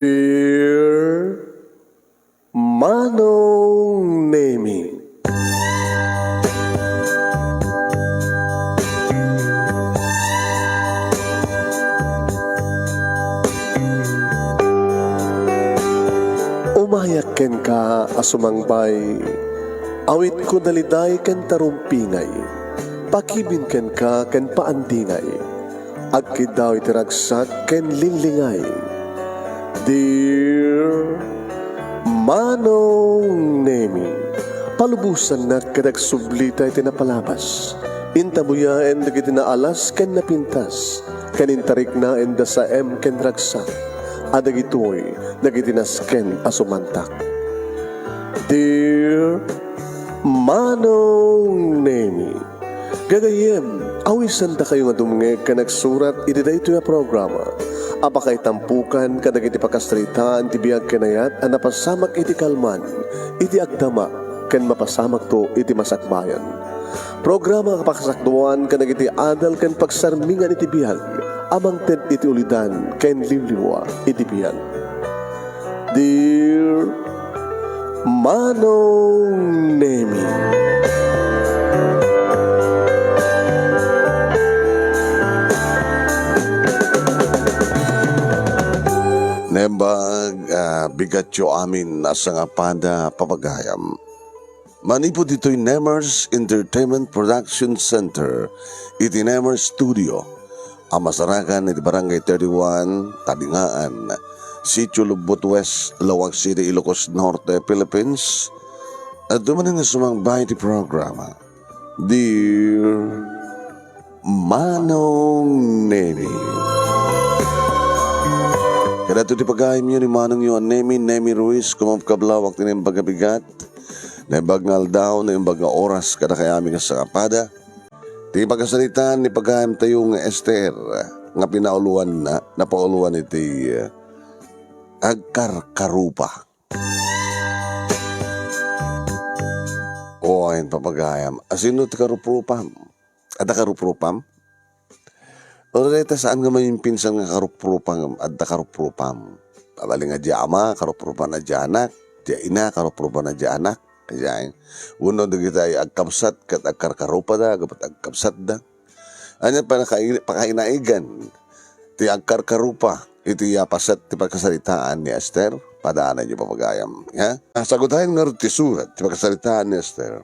Dear Manong Nemi, umayak ken ka asumangbay, awit ko daliday ken tarumpingay, pakibin ken ka ken paandingay, agkid daw itiragsak ken linlingay. Dear Manong Nemi, palubusan na kadag sublita iti napalabas. Intabuyaen dagiti na alas ken napintas, kanintarik na enda sa ken ragsak. Adag ito'y dagiti nasken asumantak. Dear Manong Nemi, gagayem, awisan da kayo nga dumngeg ka nagsurat iti daytoy a programa. Apakay tampukan kadag iti pakastritaan ti biyag kenayat a napasamak iti kalman, iti agdama, ken mapasamak to iti masakbayan. Programa kapakasakduan kadag iti adal ken pagsarmingan iti biyag, amang ted iti ulidan ken liwliwa iti biyag. Dear Manong Nemi, Nembag bigat yo amin nasa nga pada papagayam. Manipod dito'y Nemers Entertainment Production Center, iti Nemers Studio. Ang masarakan iti Barangay 31, Talingaan, Sitio Lubot West, Lawag City, Ilocos Norte, Philippines. At dumanin na sumangbay iti programa. Dear Manong Nemi, kada ito ti pagayam yun ni Manong yun, Nemi Ruiz, kumapkablawak din yung pagabigat, na yung bagnal daw, na yung baga oras, kada kayami nga sa kapada. Ti pagkasalitan ni pagayam tayong Esther, nga pinauluan na, napauluan iti agkarkarupa. O ayun papagayam, asino ti karupropam? Ada karupropam? O reta saan nga may pinsan nga karuprupang at karuprupam? Babali nga di ama, karuprupan na di anak, di ina, karuprupan na di anak. Kaya uno di kita ay agkapsat kat agkarkarupa da, kapat agkapsat da. Ano pa pakainaigan, ti agkarkarupa, iti yapasat ti pagkasalitaan ni Esther, padaanan niyo papagayam. Ya? Sagutahin nga ti surat, ti pagkasalitaan ni Esther.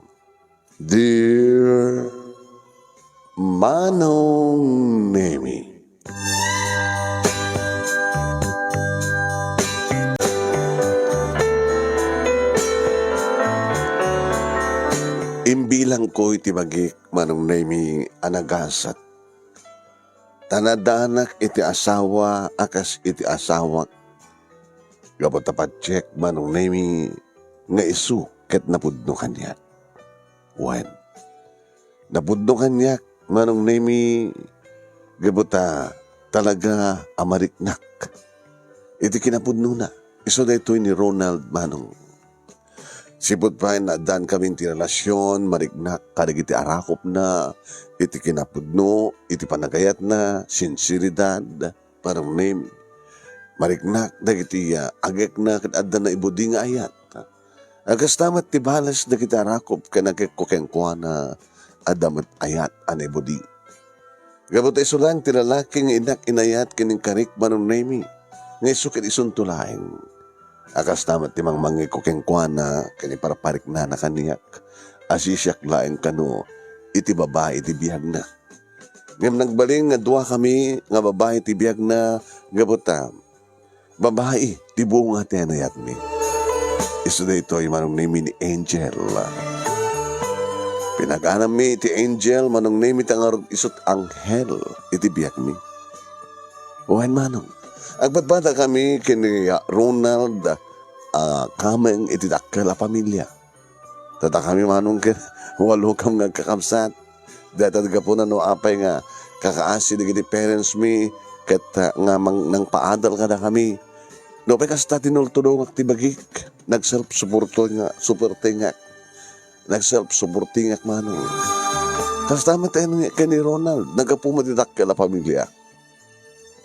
Dear Manong Nemi, imbilang ko iti magik Manong Nemi anagasat. Tanadanak iti asawa akas iti asawa. Gabot tapat check Manong Nemi nga isu ket napudno kanyak. When napudno kanyak Manong Nemi, gabuta talaga amariknak. Iti kinapudno na. Iso da ito ni Ronald Manong. Sipot pa na daan kami ti relasyon, mariknak, kadag iti arakop na, iti kinapudno, iti panagayat na, sinseridad, parang name. Mariknak, dagiti agek na kadada na ibudi nga ayat. Agas tamat ti balas dagiti arakop, kanagkukengkwa na, adamat ayat anebodi. Gabot iso lang tilalaking inak inayat kining karik Manong Nemi. Nga iso kin isuntulaing. Akas tamat timang mangikukeng na kini paraparik na nakaniyak. Asisyak laing kano iti babae iti biyag na. Ngam nagbaling nga dua kami nga babae iti biyag na gabota. Babae ti buong ati anayat mi. Iso na ito ay Manong Nemi ni Angel. Pinag-anam mi iti Angel, Manong Nemi tangarog isot anghel, iti biyak mi. Uwan Manong, agbatbata kami kini Ronald, kameng iti dakkel a pamilya. Tata kami Manong kin, walo kam nga kakamsat. Datad ka po na no apay nga, kakaasi iti parents mi, kat nga nang paadal ka na kami. No, pay kasta tinultulong aktibagik, nag-self-supporto nga, superte nga, nag-self-supporting ak Manong. Kas tama tayo kay ni Ronald, nagapumadidak ka la pamilya.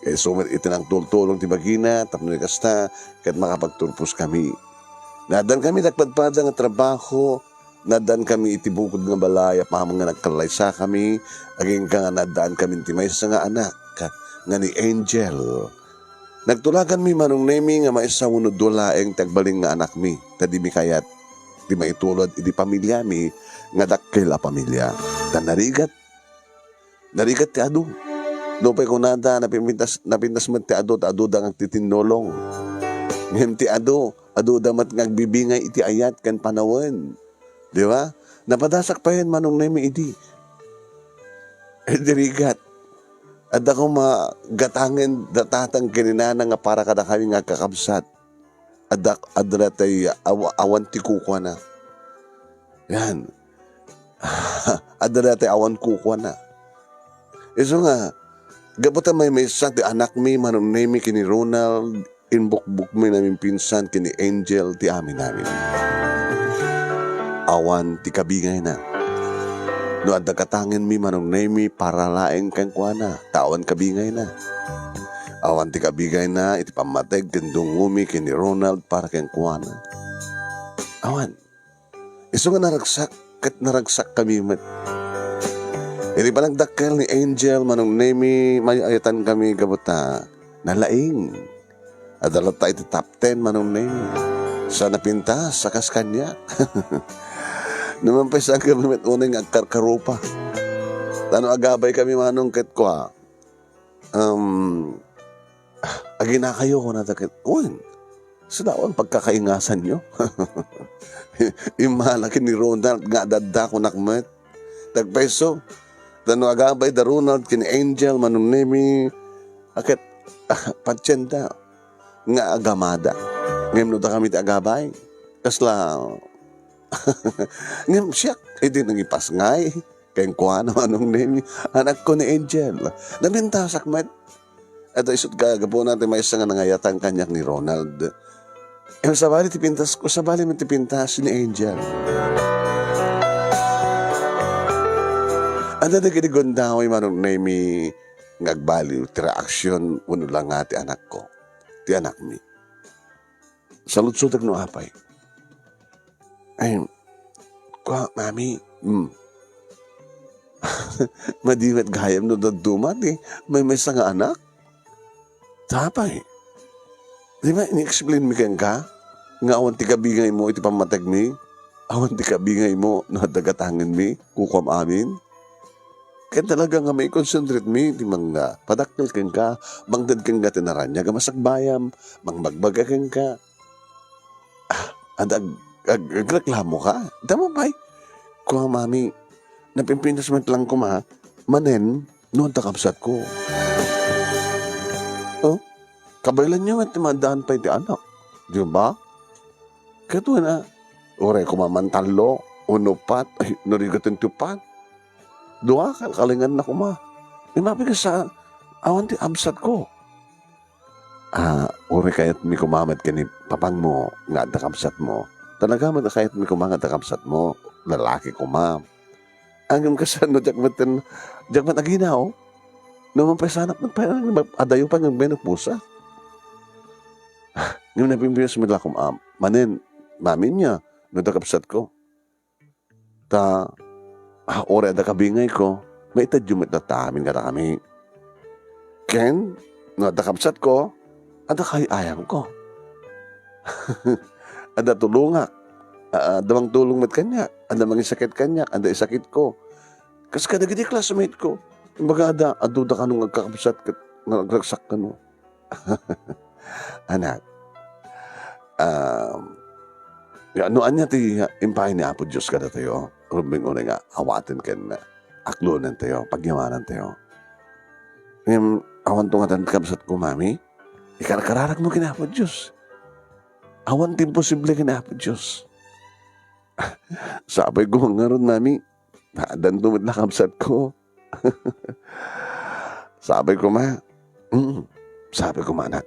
Kaya sumit itinang tultulong ti bagina, tapno kasta, kat makapagturpos kami. Nadan kami nagpadpada nga trabaho, nadan kami itibukod nga balay, apamang nga nagkalaysa kami, aging ka nga nadaan kami ti maysa nga anak, nga ni Angel. Nagtulagan mi manong nemi nga maisa unod dulaeng tagbaling nga anak mi, tadi mi kayat, di maitulod, idi pamilya mi, nga dakkel a pamilya. Dan narigat ti adu. Lupay ko nada, napintas mat ti adu da nga titinolong. Ngayon ti adu damat ngagbibingay iti ayat kan panawan. Di ba? Napadasak pa yan manong nemi idi. Dirigat. At ako magatangin datatang kininana nga para kada kami nga kakabsat. Adra tay awan ti kukwa na. Yan. Adra tay awan kukwa na. Iso nga, gabutan may isa ti anak mi manong nemi kini Ronald, inbukbuk mi namin pinsan kini Angel ti amin namin. Awan ti kabingay na. No adda katangin mi manong nemi para laeng kang kuana, tawan kabingay na. Awan ti kabingay na iti pamateg kendungumi kini Ronald para kang kuana. Awan. Iso nga naragsak kami met. Iti pa nagdakkel ni Angel manong nemi may ayatan kami gabuta nalaing. Adalat tayo iti top 10 manong nemi. Sa napintas sa kaskanya. Naman pa sa kami met unang agkarkarupa. Tano agabay kami manong ket ko ha. Agina kayo ko natakit. Uwan. Sadawan pagkakaingasan nyo. Imalaki ni Ronald nga dadda ko nakmet. Tagpeso. Tano agabay da Ronald kini Angel manong nemi. Akit patsyenta nga agamada. Ngayon no da kami ti agabay. Kasla ngayon siya iti nang ipasngay. Kayang kuha naman nung nemi. Anak ko ni Angel. Namintasak met. At isot gagapo natin may isa nga nangayatang kanyak ni Ronald. Sabali tipintas ko, sabali mo tipintas ni Angel. Anda na kinigundaw ay manong nemi ngagbaliw, tira aksyon, uno lang nga ti anak ko. Ti anak mi. Salut-sutag no apay. Ay, mami, madiwet gayam no dadumat eh. May isa nga anak. Tapay. Di ba, ini-explain mi kang ka? Nga awan ti kabingay mo, iti pamatag mi. Awan ti kabingay mo, nadagatangin mi, kukwam amin. Kaya talaga nga may concentrate mi, di mga padakil kang ka, mangdad kang ka tinaranya, gamasagbayam, mangmagbaga kang ka. Agreklamo ka? Tama ba? Kuha mami, napimpintas man lang ko manen, noon takapsat ko. Oh, kabaylan niyo at madaan pa iti anak. Di ba? Kato na, ore kumamantalo, unupat, ay, narigatin tupat. Dua ka, kalingan na kuma. Imabi ka sa awan ti absat ko. Ore kayat mi kumamat ka ni papang mo, nga da kabsat mo. Talaga man kayat mi kumangat da kabsat mo, lalaki ko ma. Angam ka sa no, jagmat aginaw. Naman pa sa anak, adayo pa ng benok pusa. Ngayon napimpiyas mo lang manin, mamin niya, no da kabsat ko. Ore ada kabingay ko, may itadyumit na tamin ka na kami. Ken, no ada kabsat ko, ada kay ayam ko. Ada tulungak. Ada mang tulong mat kanya. Ada mang isakit kanya. Ada isakit ko. Kasi kadagiti classmate ko. Kumbaga aduda ka nung nagkakabsat ka, nagragsak ka no. Anak, anoan niya ti impahin ni Apo Diyos ka na tayo. Rubing unay nga, awatin ka na. Aklunan tayo, pagyamanan tayo. Ngayon, awan to nga kabsat ko, mami. Ikarkararag mo kina Apo Diyos. Awan ti imposible kina Apo Diyos. Sabay ko nga ron, mami. Naadan tumit na kabsat ko. Sabi ko sabi ko anak.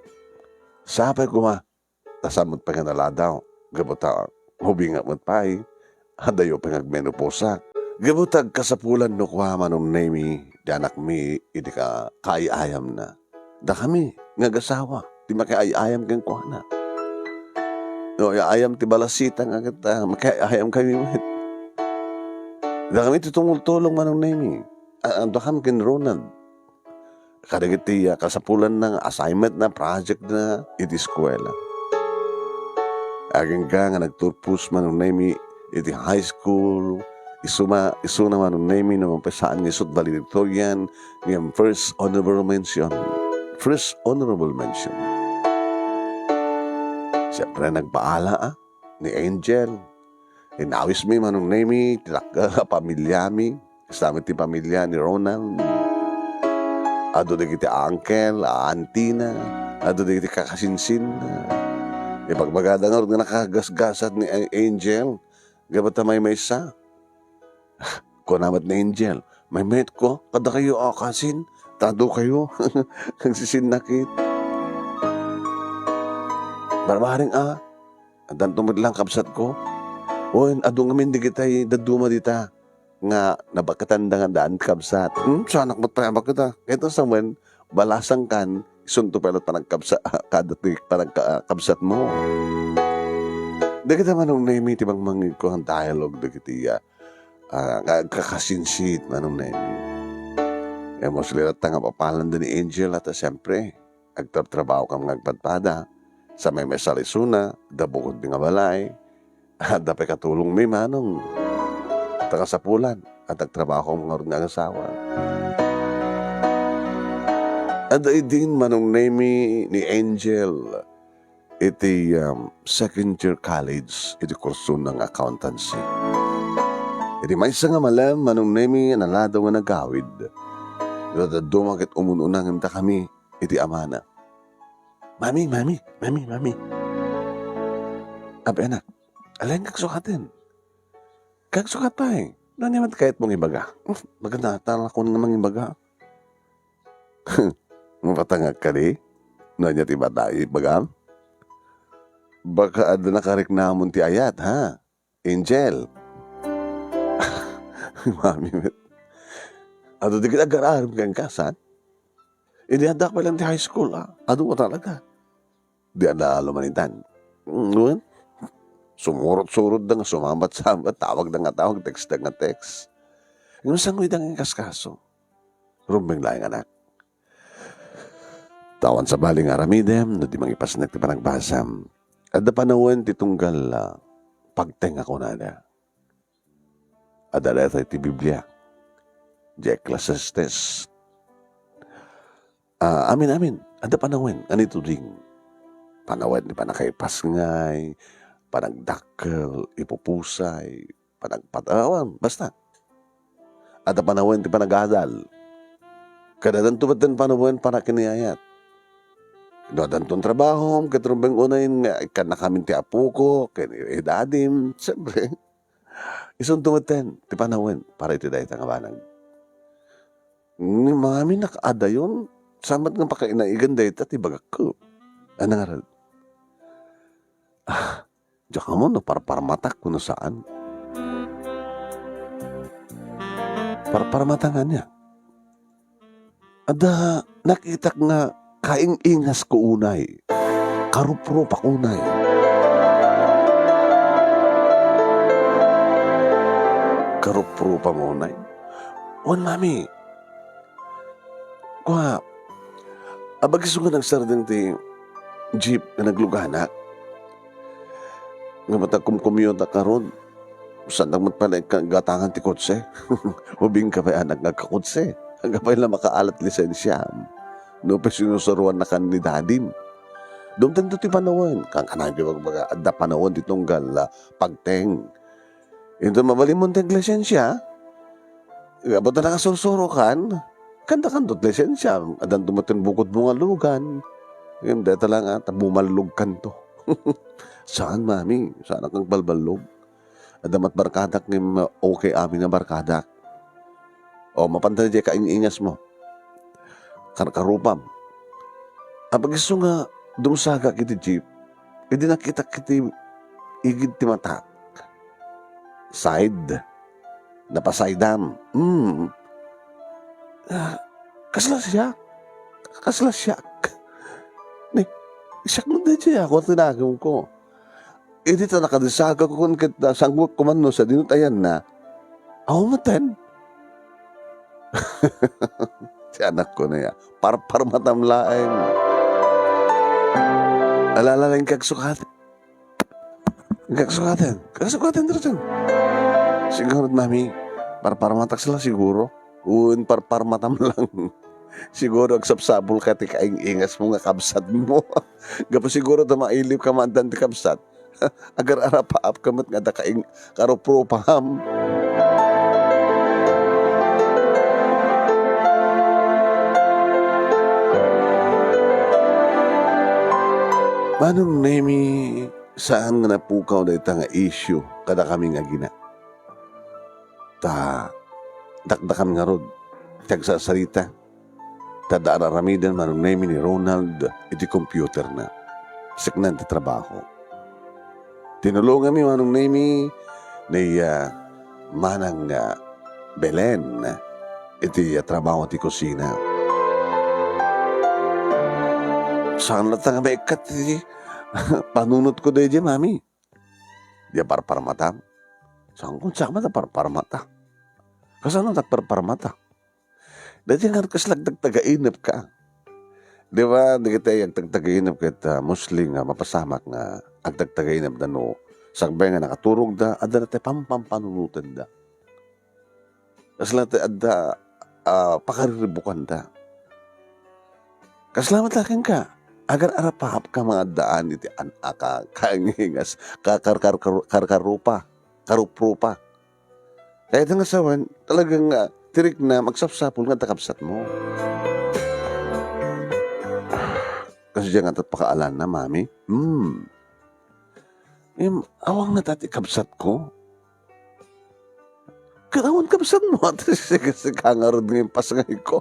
Sabi ko tasamot pa nga naladaw. Gabuta, hubingat mo't pa'y. Hadayo pa ngagmenoposa. Gabutag kasapulan no kwa manong nemi, di anak mi, hindi ka kaayam na. Da kami, nga gasawa. Di makiayayam kang kuhana. No, ayam ti balasita nga kita. Makiayayam kami met. Da kami tutungol-tulong manong nemi. Da kami kin Ronald. Kadagiti kasapulan ng assignment na project na iti eskwela. Aging ka nga nagturpus manong nemi iti high school. Isuna manong nemi na mampasaan ni Sud Valedictorian ng first honorable mention. First honorable mention. Siyempre nagpaala ni Angel. Inawis mi manong nemi, tilaka pamilya mi. Kasama ti pamilya ni Ronald. Ado di kiti uncle, auntie na. Ado di kiti kakasinsin na. Ipagbagada nga nga nakagasgasat ni Angel. Gabata may isa. Kunamat ni Angel. May mate ko, kada kayo kasin. Tado kayo. Nagsisinakit. Barbaring Adan tumad lang kapsat ko. O, ado ngamin di kita'y daduma dita. Nga nabakatanda nga daan kapsat. Sanak mo't payabak kita. Ito sa man, balasang kan, isunto pala parang kadatik parang kapsat mo. Da kita manong naimi tibang mangin ko ang dialogue da kitiya. Kakasinsit manong naimi. E mo sulirat nga papalan da ni Angel at siyempre, agtrabaho kang nagpadpada. Sa may salisuna, da bukod nga balay. Da pa katulong mi manong. Takasapulan at nagtrabaho kang nga asawa. Ada din manong name ni Angel iti second year college iti kurso ng accountancy. Iti may isa nga malam manong name naladaw nga nagawid. Dumakit umununang ta kami iti amana. Mami. Abi anak, alay kagsukatin. Kagsukat pa eh. Noon naman kahit mong ibaga. Maganda, tala ko nga mga ibaga. Mapatangag ka di? Noon niya tiba tayo ibaga? Baka ada nakarik namon ti ayat, ha? Angel. Mami, ado di kita agar-aram kang kasan? Hindi hadak pa lang ti high school, ha? Ado mo talaga. Di ada lumanitan. Noon? Sumurot-surot da nga, sumamat-samat, tawag da nga tawag, text da nga text. Yung sangoy da nga kaskaso. Rumbeng lang anak. Tawan sa baling aramidem, no di mangipas na ti panagbasam. At da panawan ti tunggal pagteng ako na da. At da tayo ti Biblia. Di Ecclesiastes. Amin. At da panawan, anito ding. Panawan di panakaipas ngay, panagdakkel, ipupusay, panagpatawan, basta. At ang panahon, ti panagadal. Kadadan tubatan panahon para kiniyayat. Dodan tong trabaho, katrumbang unayin, ikan na kami ti apo ko, kanidadim, siyempre. Isang tubatan, ti panahon, para iti dahi tangabanag. Ni mami nakaada yun, samat nga pakainaigan dahi ti bagak ko. Ano nga rin? Diyan ka mo, no, para matak kung saan. Para matangan niya. Ada, nakita nga, kaing-ingas ko unay. Karupro pa unay. Karupro pa mo unay. Wan, mami. Kuha, abagis ko nagsardeng ti jeep na nagluganak. Nga matagkumkumiyot na karon. Saan naman pala gatangan ti kotse? Hubing ka pa anak nagkakotse. Hanggang pa lang makaalat lisensya. No pa sinusuruan na kan ni dadim. Doon tanto ti panawan. Kang kanagi magbaga adda panawan ditong gala pagteng. Ito mabalim mo teng lisensya. Ba't na nakasusuro kan? Kanda-kandot lisensya. Adan tumatin bukod mo nga lugan. Yung deta lang bumalug kanto. Saan, mami? Saan kang balbalog? Adamat barkadak ni okay amin na barkadak. O, mapantay di kain-ingas mo. Karupam. Apag iso nga, dumsaga kiti jeep, hindi nakita kiti igid ti mata. Side. Napasaydam. Kasla siya. Isak mo na dyan ako, tinagong ko. Dito nakadisaga ko kung sanggot ko man no, sa dinutayan na, ako matan. Si anak ko na yan, par matamlaeng. Alala lang kagsukatan. Kagsukatan dito. Siguro, mami, par matak sila siguro. Uun, par matam lang. Siguro, agsapsabol ka, ti kaing-ingas mo nga kabsat mo. Gapo siguro, mailip ka mandan ti kabsat. Agar arapaap ka mat nga da kaing karopropaham. Manong nemi, saan nga napukaw na ita nga issue kada kami nga gina. Dakdakam nga rod, tagsasarita. Araramidan manong nemi ni Ronald, iti computer na. Siknan ti trabaho. Tinulungan mi manong nemi ni manang Belen, iti trabaho ti kusina. Saan na nga maikat ti panunot ko dahi mami. Dia parmata. Saan kung saan mata parmata. Kasano parmata? Dati nga kaslag tagainap ka. Di ba, di kita yung tagainap kita Muslim nga mapasamak nga ang tagainap na no. Sagbay nga nakaturog da, ada na tayo pampanunutan da. Kasla tayo ada pakariribukan da. Kasalamat akin ka. Agar arapahap ka mga daan iti anaka kaingingas karupa. Kaya nga sawan, talagang tirik na magsapsapol nga takapsat mo. Kasi diyan nga pakaalan na, mami. Awang na tati kapsat ko. Karawan kapsat mo. At kasi kangarod ngayon pasangay ko.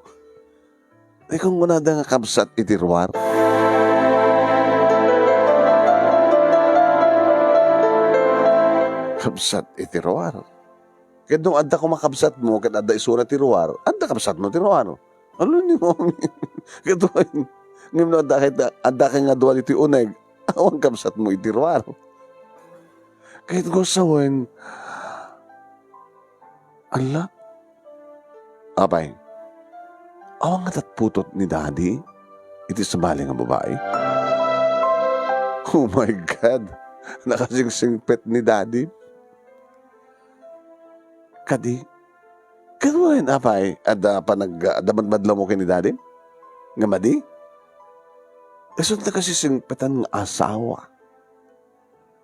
Ay kung unada nga kapsat itirwar. Kapsat itirwar. Kaya nung adda ko makapsat mo, kaya adda isura tiruar, adda kapsat mo tiruar. Ano ni mo? Kaya doon, ngayon na adda ka nga duwan iti uneg, awang kapsat mo itiruar. Kaya ko sawan, ala, apay, awang nga tatputot ni daddy, iti sabali nga babae. Oh my God, nakasingsingpet ni daddy. Kadi, kanuhin apay, ada madmadlaw mo kini daddy? Nga madi? Esot na kasi singpetan ng asawa.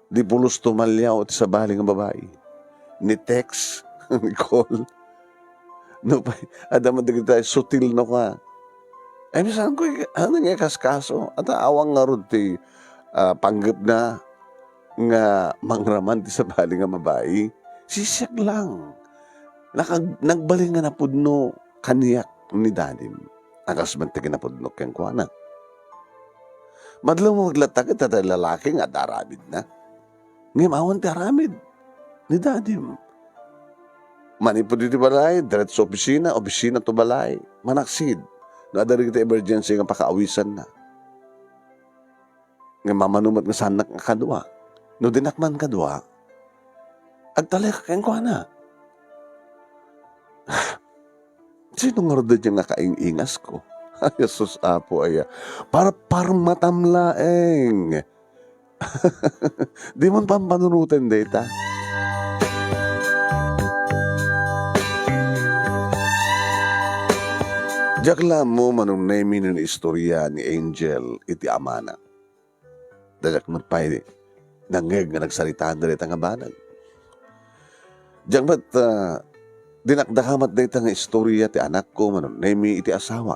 Di pulos tumalyaw at sa bali ng babae. Ni text, ni call. No pa, ada madagita sutil no ka. Ay, misan ko, ano nga kaskaso? At awang nga ron ti panggap na nga mangraman ti sa bali ng babae. Sisyak lang. Nagbaling nga na pudno kaniyak ni dadim. Akas mantigin na pudno keng kuana. Madlang mo maglatag at lalaki nga daramid na. Ngayon awan ti aramid ni dadim. Manipod iti balay, diret sa opisina to balay. Manaksid. No adarig iti emergency nga pakaawisan na. Nga mamanumat nga sanak nga kadwa. No dinakman kadwa, agtalay ka keng kuana. Sino nga roda dyan nga kaing-ingas ko? Ay, Jesus apo ay para matamlaeng. Di man pampanunutin data. Jakla mo manong naimin ng istorya ni Angel iti amana. Dajak mo pa'y nangeg nga nagsalitaan dito nga banag. Diyan ba't dinakdakamat dito nga istorya ti anak ko manong naimi iti asawa.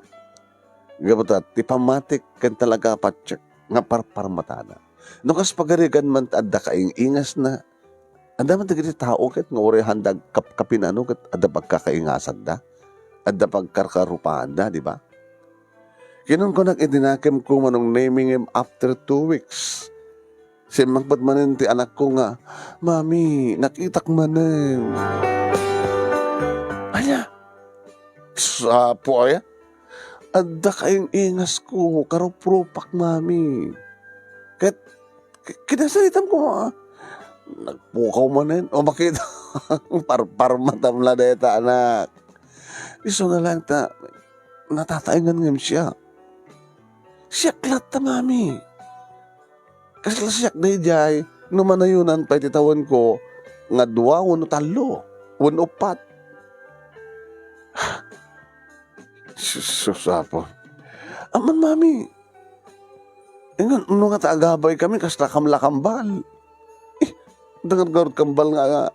Gabat ti pamatik kan talaga patsyek nga parmatana. No kas pagarigan man adda kaing ingas na anda man iti tao ket nga ori handag kapinano ket adda pagkakaingasan da. Adda pagkarkarupaan da, di ba? Kinun ko nag-idinakim ko manong naming him after 2 weeks. Simangpat manin ti anak ko nga, Mami, nakitak manin. Aya, sapo aya, adda kaing ingas ko, karupropak, Mami. Kinasalitan ko nagpukaw man din. O bakit? Parmatam la deta anak. Iso na lang natataingan ngam siya. Siya klat ta mami. Kasi siyak na ijay, numanayunan pa ititawan ko, nga 2, 1, 3, 1, 4. Susapo. Aman mami, ingan, nga taagabay kami, kasla kamlakambal. Dangan kambal nga,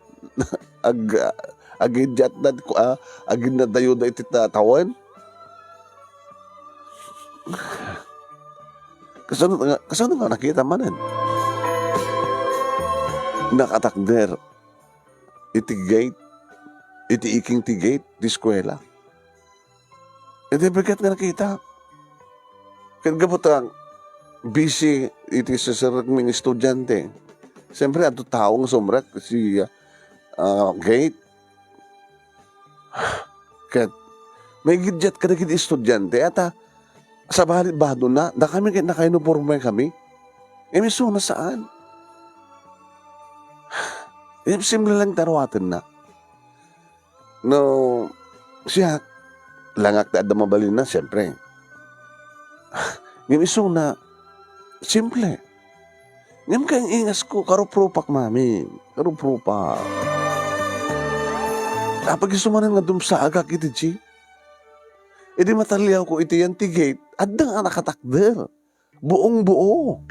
agidjat na, agid na dayo da iti tawan. Kasano nga nakita manan? Nakatakder, iti gate, iti iking ti gate, di eskwela. Iti bagat nga nakita. Kaya gabot ang busy iti sasarag mga estudyante. Siyempre, ato taong sumrak si gate. Kaya may gidjat ka na kiti estudyante at sa balit ba doon na kami nakainupormay kami. May suna saan? Simple lang tarawatan na. No, siya, langak na mabalin na, siyempre. Ngayon suna, simple. Ngayon kayong ingas ko, karupropak mami. Karupropak. Kapag isumanan nga dumsa agak iti G, edi mataliyaw ko iti yan tigate, adang nga nakatakder. Buong buo.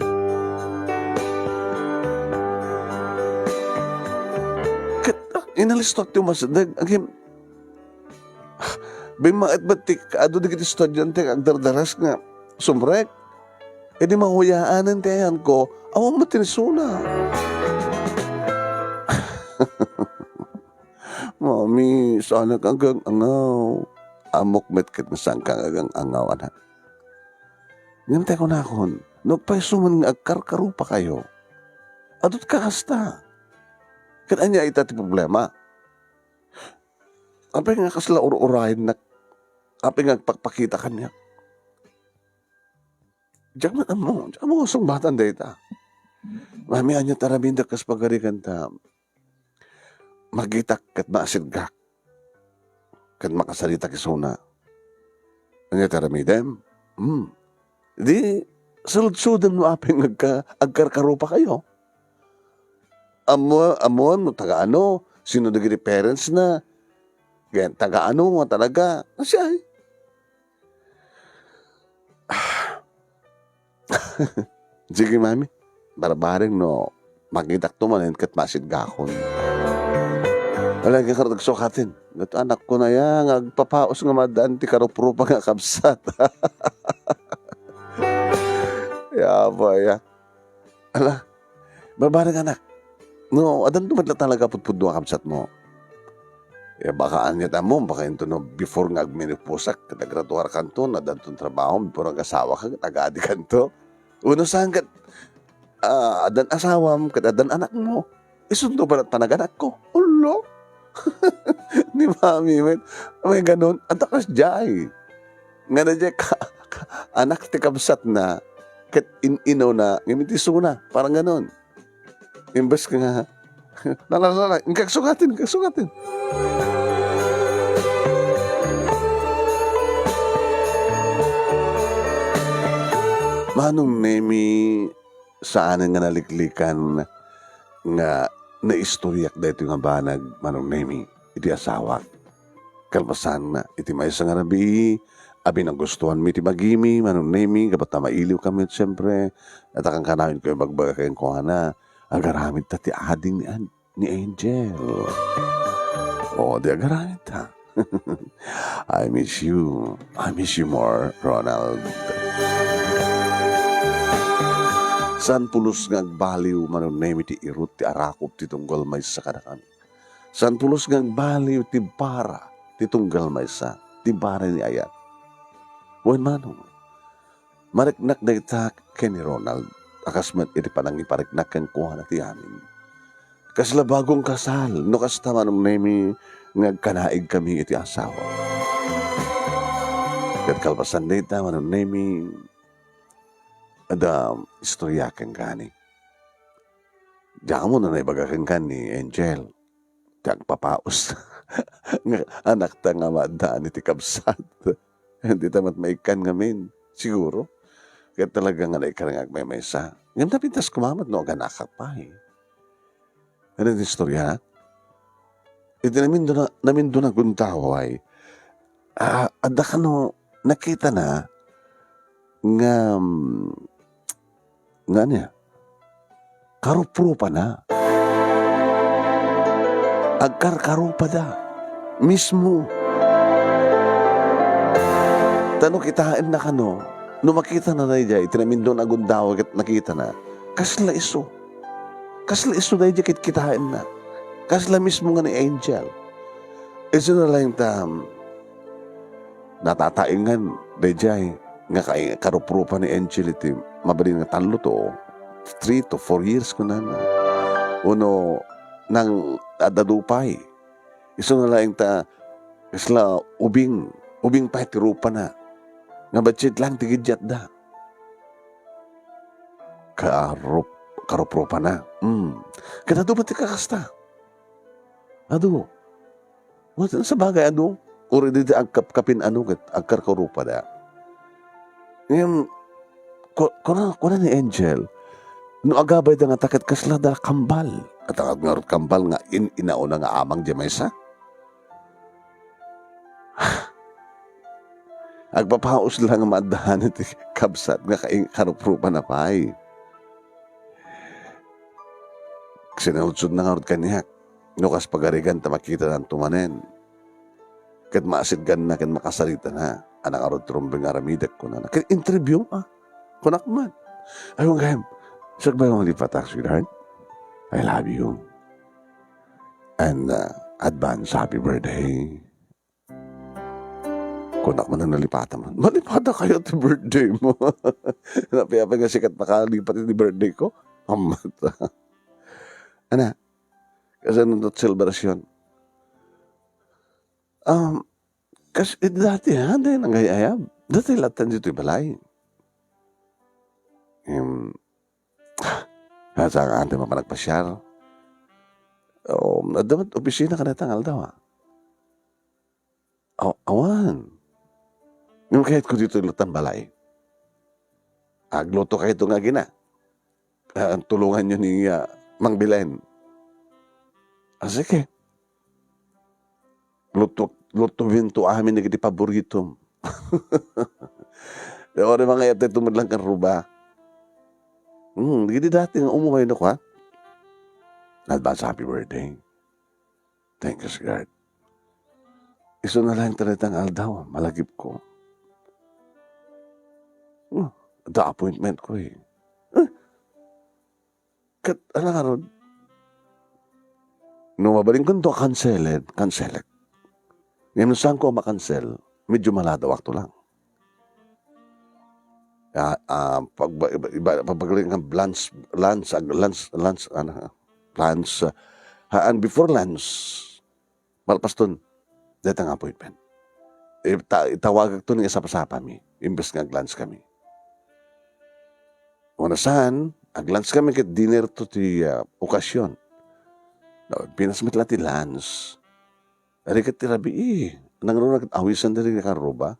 Inalistot yung masadag. Agim, bay maat batik, ado di kiti estudyante, ang dardaras nga, sumrek. E di mahuyaanan tayan ko, awang matinisuna. Mami, sana kang angaw. Amok met kit masang kang agang angaw, anak. Ngayon tayo na akon, nagpaisuman nga agkarkaro pa kayo. Adot ka kasta. Kaya niya itati problema. Apay nga kasla urahin na, apay nga pagpakita kanya. Diyan mo kasong batan data. Mami, anya tarabinda kas pagarikan ta, magitak kat maasidgak, kat makasalita kisuna. Anya taramidem? Di, sulod-sudan mo apay agkarkaro pa kayo. Amuan mo, taga-ano, sino naging parents na, ganyan, taga-ano mo talaga, siya eh. Sige, mami, barabaring no, magitak tumanin kat masid gakon. Wala ka karag sukatin. Gat anak ko na yan, agpapaos nga madaan, ti karupropa nga kabsat. Yaba, ya. Ala, barabaring anak. No, adan tumadla talaga putpudwa kabsat mo. Ya baka anya mo, baka ito no, before nga agminipusak, kadagraduar kanto, nadan tong trabaho, before ang asawa ka, tagadi kanto. Uno saan kat, adan asawam, kat adan anak mo. Isundo ba panaganak ko? Ulo? Ni mami, may ganun. Antakas jay. Nga na jay, anak ti kabsat na, kat inaw na, ngimitiso na, parang ganun. Imbes ka nga, nalala, kagsukatin. Manong nemi, saan nga naliklikan nga naistoryak dahito nga banag, manong nemi, iti asawa. Kalpasan na, iti may isang arabi, abi nang gustuhan mi iti magimi, manong nemi, kapat na mailiw kami, siyempre, at akang kanawin ko yung bagbaga kayong kuhana, agaramid ta ti ading ni Angel. Di agaramid ta. I miss you more, Ronald. San pulos nga agbaliw manunemi ti irut ti arakop ti tunggal maysa kada kami. San pulos nga agbaliw ti bara ti tunggal maysa ti bara ni ayat. Wen manong, mariknak na ita ken ni Ronald. Akasmat iti panang ipariknak ken kuha na ti amin. Kasla bagong kasal, no kasta manong nemi ngagkanaig kami iti asawa. Kat kalpasan dita manong nemi ada istorya ken gani. Diyan mo na naibagakan ka ni Angel. Diyan papaos. Nga anak ta nga maadaan iti kabsat. Hindi tamat maikan ngamin. Siguro. Kaya talaga nga naikarangag may maysa. Ngayon na pintas kumamat no, ganakak pa eh. Ano yung istorya? Ito namin doon na guntaway. Ada ka no, nakita na nga niya, karupro pa na. Agkarkaro pa da. Mismo. Tano kitain na kano, no makita na na ijay, tinamin doon agundaw at nakita na, kasla iso. Kasla iso na ijay kitain na. Kasla mismo nga ni Angel. Iso na lang natataingan, dayjay, nga karupro pa ni Angel iti, mabalin nga talo to, 3 to 4 years ko na. Uno, nang adadupay. Iso na lang kasla ubing pa iti rupa na. Nga budget lang tigidyat da. Karupro pa na. Kaya ado ba ti kakasta? Ado. Sa bagay ado. Uri di agkapin agkarkarupa da. Ngayon, kuna ni Angel, no agabay da nga takit kasla da kambal. At ang nga kambal nga inauna nga amang di maysa. Agpapaos lang ang maadahan iti kabsat nga karuprupa na pay. Sinaludsod na nga rin kanyak. Nukas pagarigan ta makita ng tumanen. Kat maasidgan na, kat makasarita na. Anak arod trumbeng aramidak ko na. Kat interview, kunak man. Ayun gayam, sagbay mong lipatak, sweetheart. I love you. And advance happy birthday. Kunak man ang nalipatan mo. Malipatan kayo at birthday mo. Napiyapag nga sikat makalipat yung birthday ko. Amata. Ana, kasi nandot celebration. Kasi dati dahil nanggayayab. Dati latan dito yung balay. Sa ang ante mapanagpasyal. Dapat opisina ka na tangal daw awan. Yung kahit ko dito latan balay. Agluto kayo ito nga gina. Tulungan nyo ni Mang Bilen. Sige. Luto vinto amin na kiti paborito. Yung mga yate tumudlang kan ruba. Hindi dati nga umuhay na ko Advance happy birthday. Thank you, God. Iso na lang talatang aldaw. Malagip ko. The appointment ko Kat, alam ka ron, nung mabaling ko ito, canceled. Ngayon saan ko makancel, medyo maladaw wakto lang. Pagpagaling ng lunch, and before lunch, malpas dun, dito ang appointment. Itawag ito ng isa-pasapa mi, imbes nga lunch kami. Una saan, lunch kami kat dinner to ti okasyon. Pinasmit lang ti lunch. Ari kat ti rabi, nangruna kat awisan na rin nakaroba.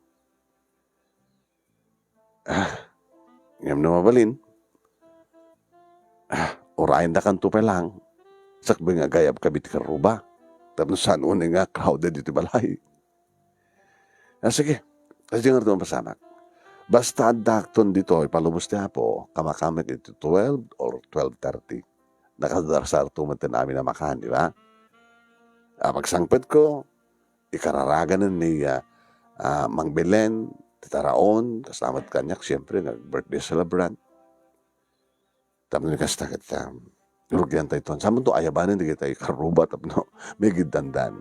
Ngayon na mabalin. Orayin na kanto pa lang. Sakbay nga gayab kabit karoba. Tapos saan una nga crowded dito balay. Sige, kasi nga ito ang pasamak. Basta dakton dito, ipalubos niya po, kamakamit ito 12 or 12:30. Nakadarsar tumuntin namin na makahan, di ba? Pagsangpit ko, ikararagan ni Mang Belen, titaraon, kasama't kanyak, siyempre, nag-birthday celebrant. Tapos nagkastakit nurugyan tayo ito. Saan mo ito ayabanin, hindi kita ikaruba, tapos may gidandan.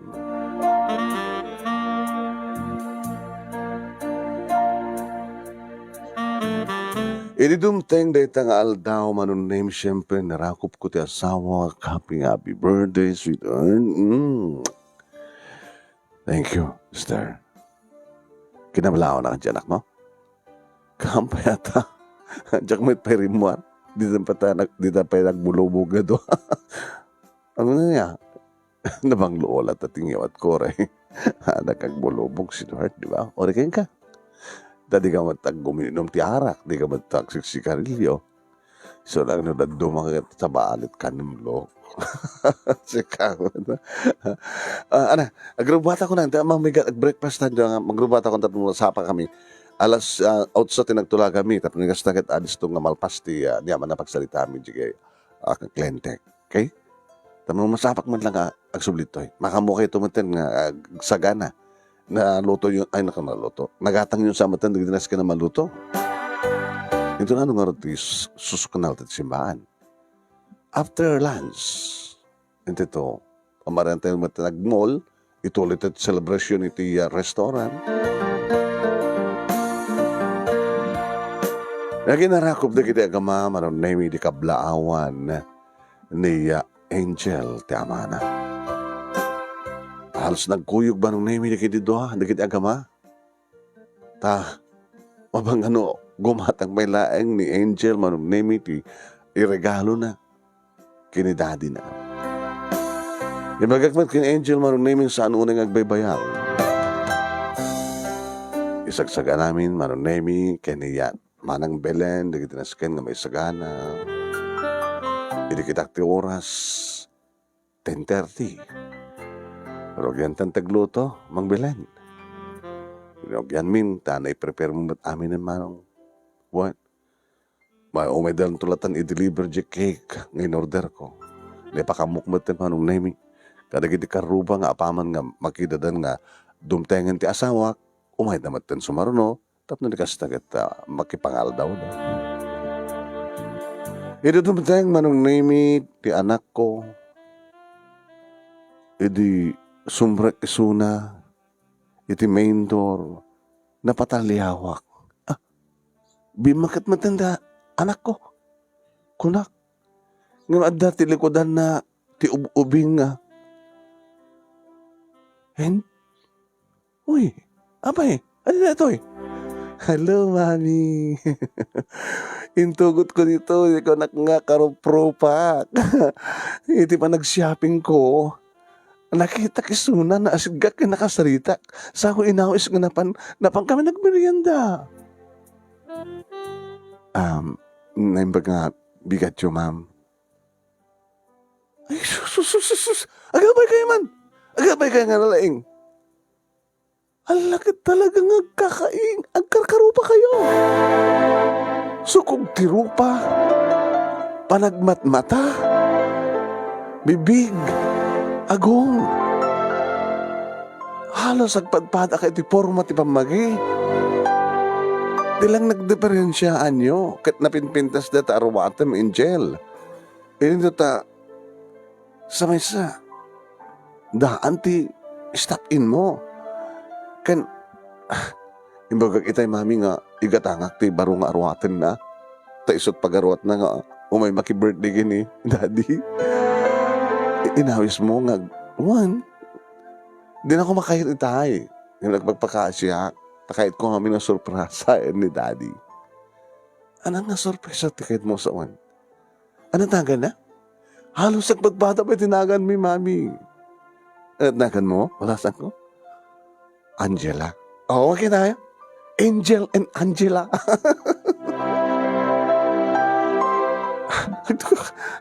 Ididumteng day tangal daw manunim siyempre narakop ko ti asawa happy birthday sweetheart. Thank you, sister. Kinabalaw na ka anak mo? Kampay ata. Diyak may perimuan. Di na pa nagbulubog na do. Ano na niya? Nabang loola tatingyaw at kore. Nakagbulubog si Duarte, di ba? O rin ka. Dadi ka matag guminom ti arak, di ka matag sigarilyo. So lang no dumang sa balit kanimlo. Sikaw. Ana, agrubata ko na, breakfast na, magrubata ko tatong sapa kami. Alas out sa tinagtula kami, tapos nagastagat adis itong malpasti, niya man napagsalita kami, sige, klente. Okay? Tapos masapak man lang agsublitoy. Makamukay tumaten nga sagana na luto yun, ay nakanaluto. Nagatang yun sa matan, nagdinas ka na maluto. Ito na nga rin susukanal at simbahan. After lunch, ito, amaran tayo nag-mall, ito ulit at celebration iti restaurant. Naginarakop na kita agama, maron na di kablaawan ni Angel Tiamana. Halos nagkuyog ba nung naimi di kita doha, di kita agama? Mabang gumatang may laeng ni Angel, manong naimi ti iregalo na. Kini daddy na. Ibagakmat kini Angel manong naming saan unang agbaybayang. Isagsaga namin manong nami kini Manang Belen, di kita nasken nga may sagana. Hindi kita ti oras 10:30. Pero yan tagluto, Mang Belen. Yan min, tanay prepare mo ba't amin ng manong. What? May umedal tulatan i-deliver di cake ngayon order ko. Di pa kamukmat ng manong nami. Kada giti karuba nga apaman nga makidadan nga dumtengan ti asawak, umay naman ten sumaruno, tap na nikastagat makipangal daw. Ito dumteng manong nami ti anak ko. Idi sumbrek isuna, iti main door, napataliyawak. Bimakit matanda, anak ko. Kunak. Ngayon adda ti likodan na ti ubing nga. Uy, abay, ano na ito eh? Hello, mami. Intugot ko dito, hindi ko nga karopropak. Iti pa nag-shopping ko. Nakita kisuna na asigak ka nakasarita. Sa ako inawis nga napan kami nagmerienda. Naimbag nga bigat yun, ma'am. Ay, sus. Agabay kayo man. Agabay kayo nga nalaing. Alakit talaga nga kakaing. Agkarkarupa kayo. Sukog tirupa. Panagmatmata. Bibig. Agong. Halos agpadpada kayo ti forma ti pamagi. Di lang nagdiferensyaan nyo. Kat napinpintas data aruwatem in jail. Ini ta sa may sa daan ti stop in mo. Kan imbagag itay mami nga igatangak ti baro nga aruwaten na. Ta isot pagaruat na nga umay maki-birthday gini, daddy. Inawis mo nga, di na ako makahit itay. Yung nagpagpakasya, takait ko kami ng surpresa ni daddy. Anong nga surpresa tikait mo sa one? Anong tagan na? Halos ang pagbata pa tinagan mi, mami. Tinagan mo? Wala saan ko? Angela. Oo, okay tayo. Angel and Angela.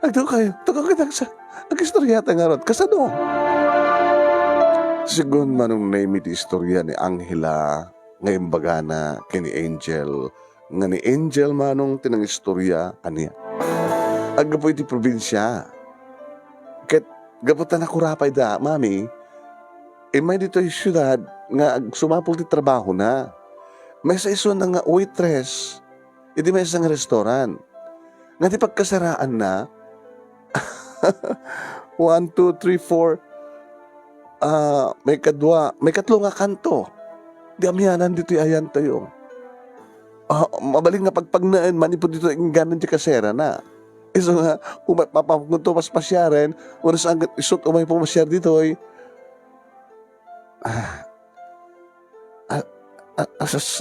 Agdo kayo. Tukang kitang sa istorya nga ron. Kasano? Sigun manong name iti istorya ni Angela ngayon baga na kini Angel. Nga ni Angel manong tinang istorya kaniya. Agapo iti probinsya. Ket gaputan ako rapay da, mami. May dito yung syudad nga sumapol ti trabaho na. May sa iso na nga waitress. Iti may isang restaurant. Nga di pagkasaraan na 1, 2, 3, 4 may katlo nga kanto. Di amyanan dito ayan tayo. Mabaling nga pagpagnaan manipod dito yung ganan di kasera na. Iso nga papapunto pas pasyaren unas ang isot umay pumasyar dito ay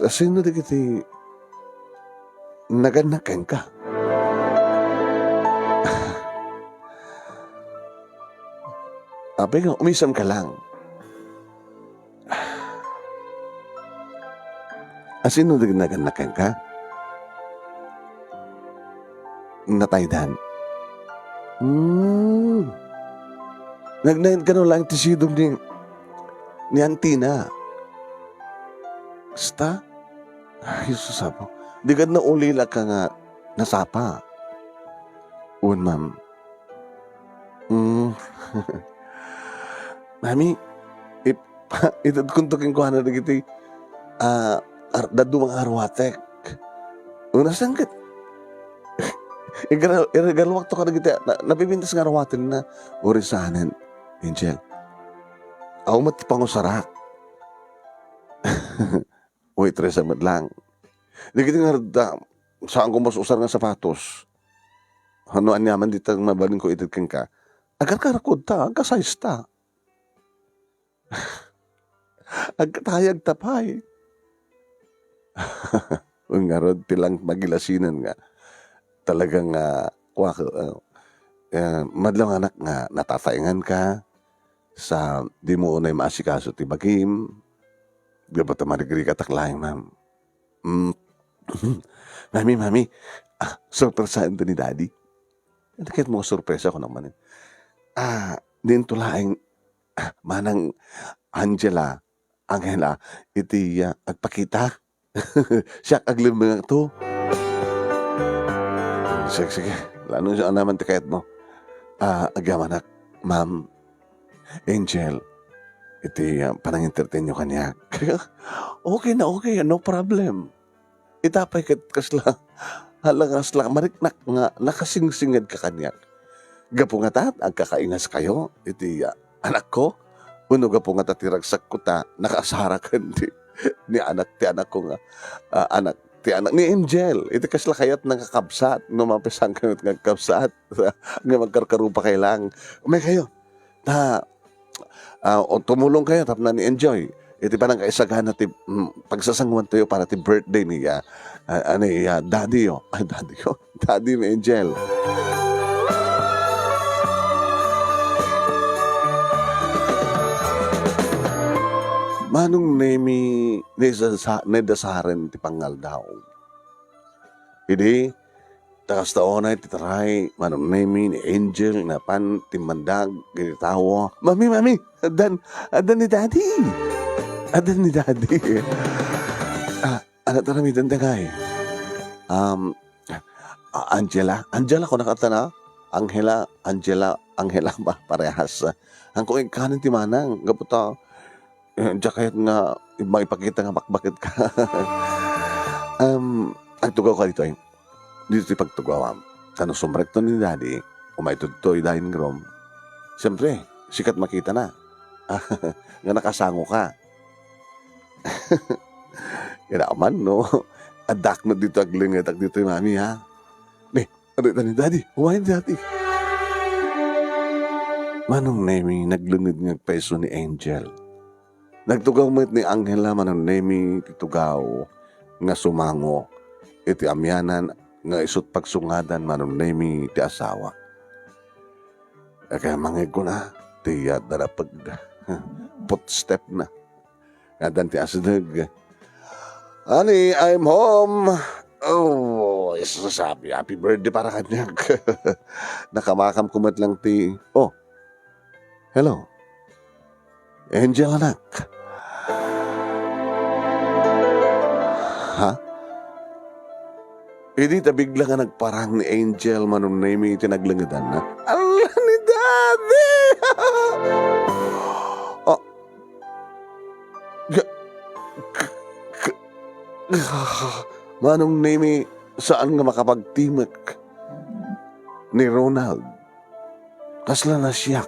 sino di kiti naganakan ka? Abay nga, umisam ka lang. Asino nagnagan ka? Nataydan. Nagnayin ka no lang tisidong ni Antina. Basta? Ay, susabo. Di ka na ulila ka nga nasapa. Un, ma'am. Mami, itadkuntukin ko na nagiti, dadumang arwatek. Una sangkit. Iregalwak to ka nagiti, napipintas nga arwatin na urisanan. Angel, ako matipangusarak. Wait, Teresa, madlang. Nagiti nga, saan ko masusar nga sapatos? Ano anyaman dito mabaling ko itid ka? Agar karakod ta, agar size ta. Agar tayag tapay. Nga rod, tilang magilasinan nga. Talagang, madlang anak nga, natataingan ka sa di mo unay maasikaso ti bagim. Dapat marigri ka taklayang, ma'am. Mami, surpresahan to ni Daddy. Nakit mo surpresa ko naman. Din tulaing manang Angela, iti agpakita. Siya aglimang to. Sige. Lalo siya naman tikayat mo. Agamanak, Ma'am Angel, iti panang-entertain nyo kanya. Okay, no problem. Itapay kat kasla, halangas lang, mariknak nga, nakasingsingad ka kanya. Gapo nga tat, agkakaingas kayo, iti anak ko, uno gapo nga tatiragsak ko ta, nakasarakan ni anak ko nga, anak ni Angel, iti kasla kayat ng kakabsat, no mapisang kayo ng kakabsat, nga magkarkarupa kayo lang. Umay kayo, tumulong kayo, tap na ni-enjoy. Iti pa nang kaisagana ti pagsasangwan tayo para ti birthday ni daddy ni Angel. Manong nemi nedasaren ti pangal daw. Idi takas taon ay titaray manong nemi ni Angel na pan timandag gitawo. Mami, adan ni Daddy. Adan ni Daddy. Ano taramitan tagay? Angela ko nakatana. Angela ba parehas. Ang kung ikanin ti manang gaputa. Diya nga maipakita nga bakit ka. Ang tugaw ka dito ay dito ti pagtugawam. Kano sumrek to ni Daddy, umaytod to idahin grom. Siyempre, sikat makita na. Nga nakasango ka. Kailangan, no? Adak na dito aglingat at dito yung mami, ha? Ano ni Daddy? Huwain Daddy. Manong nemi, naglungid ng peso ni Angel. Nagtugaw mo ni Angela manong nemi titugaw nga sumango. Iti amyanan nga isut pagsungadan manong nemi ti asawa. Kaya mangig ko na, ti darapag footstep na. Ngadan ti asinag. Honey, I'm home. Oh, isasabi, happy birthday para kanya. Nakamakam kumat lang ti, hello. Angel, anak. Ha? Hindi bigla nga nagparang ni Angel manong name tinaglangadan na. Allah ni Daddy! Manong name saan nga makapagtimak ni Ronald? Kasla na siyak.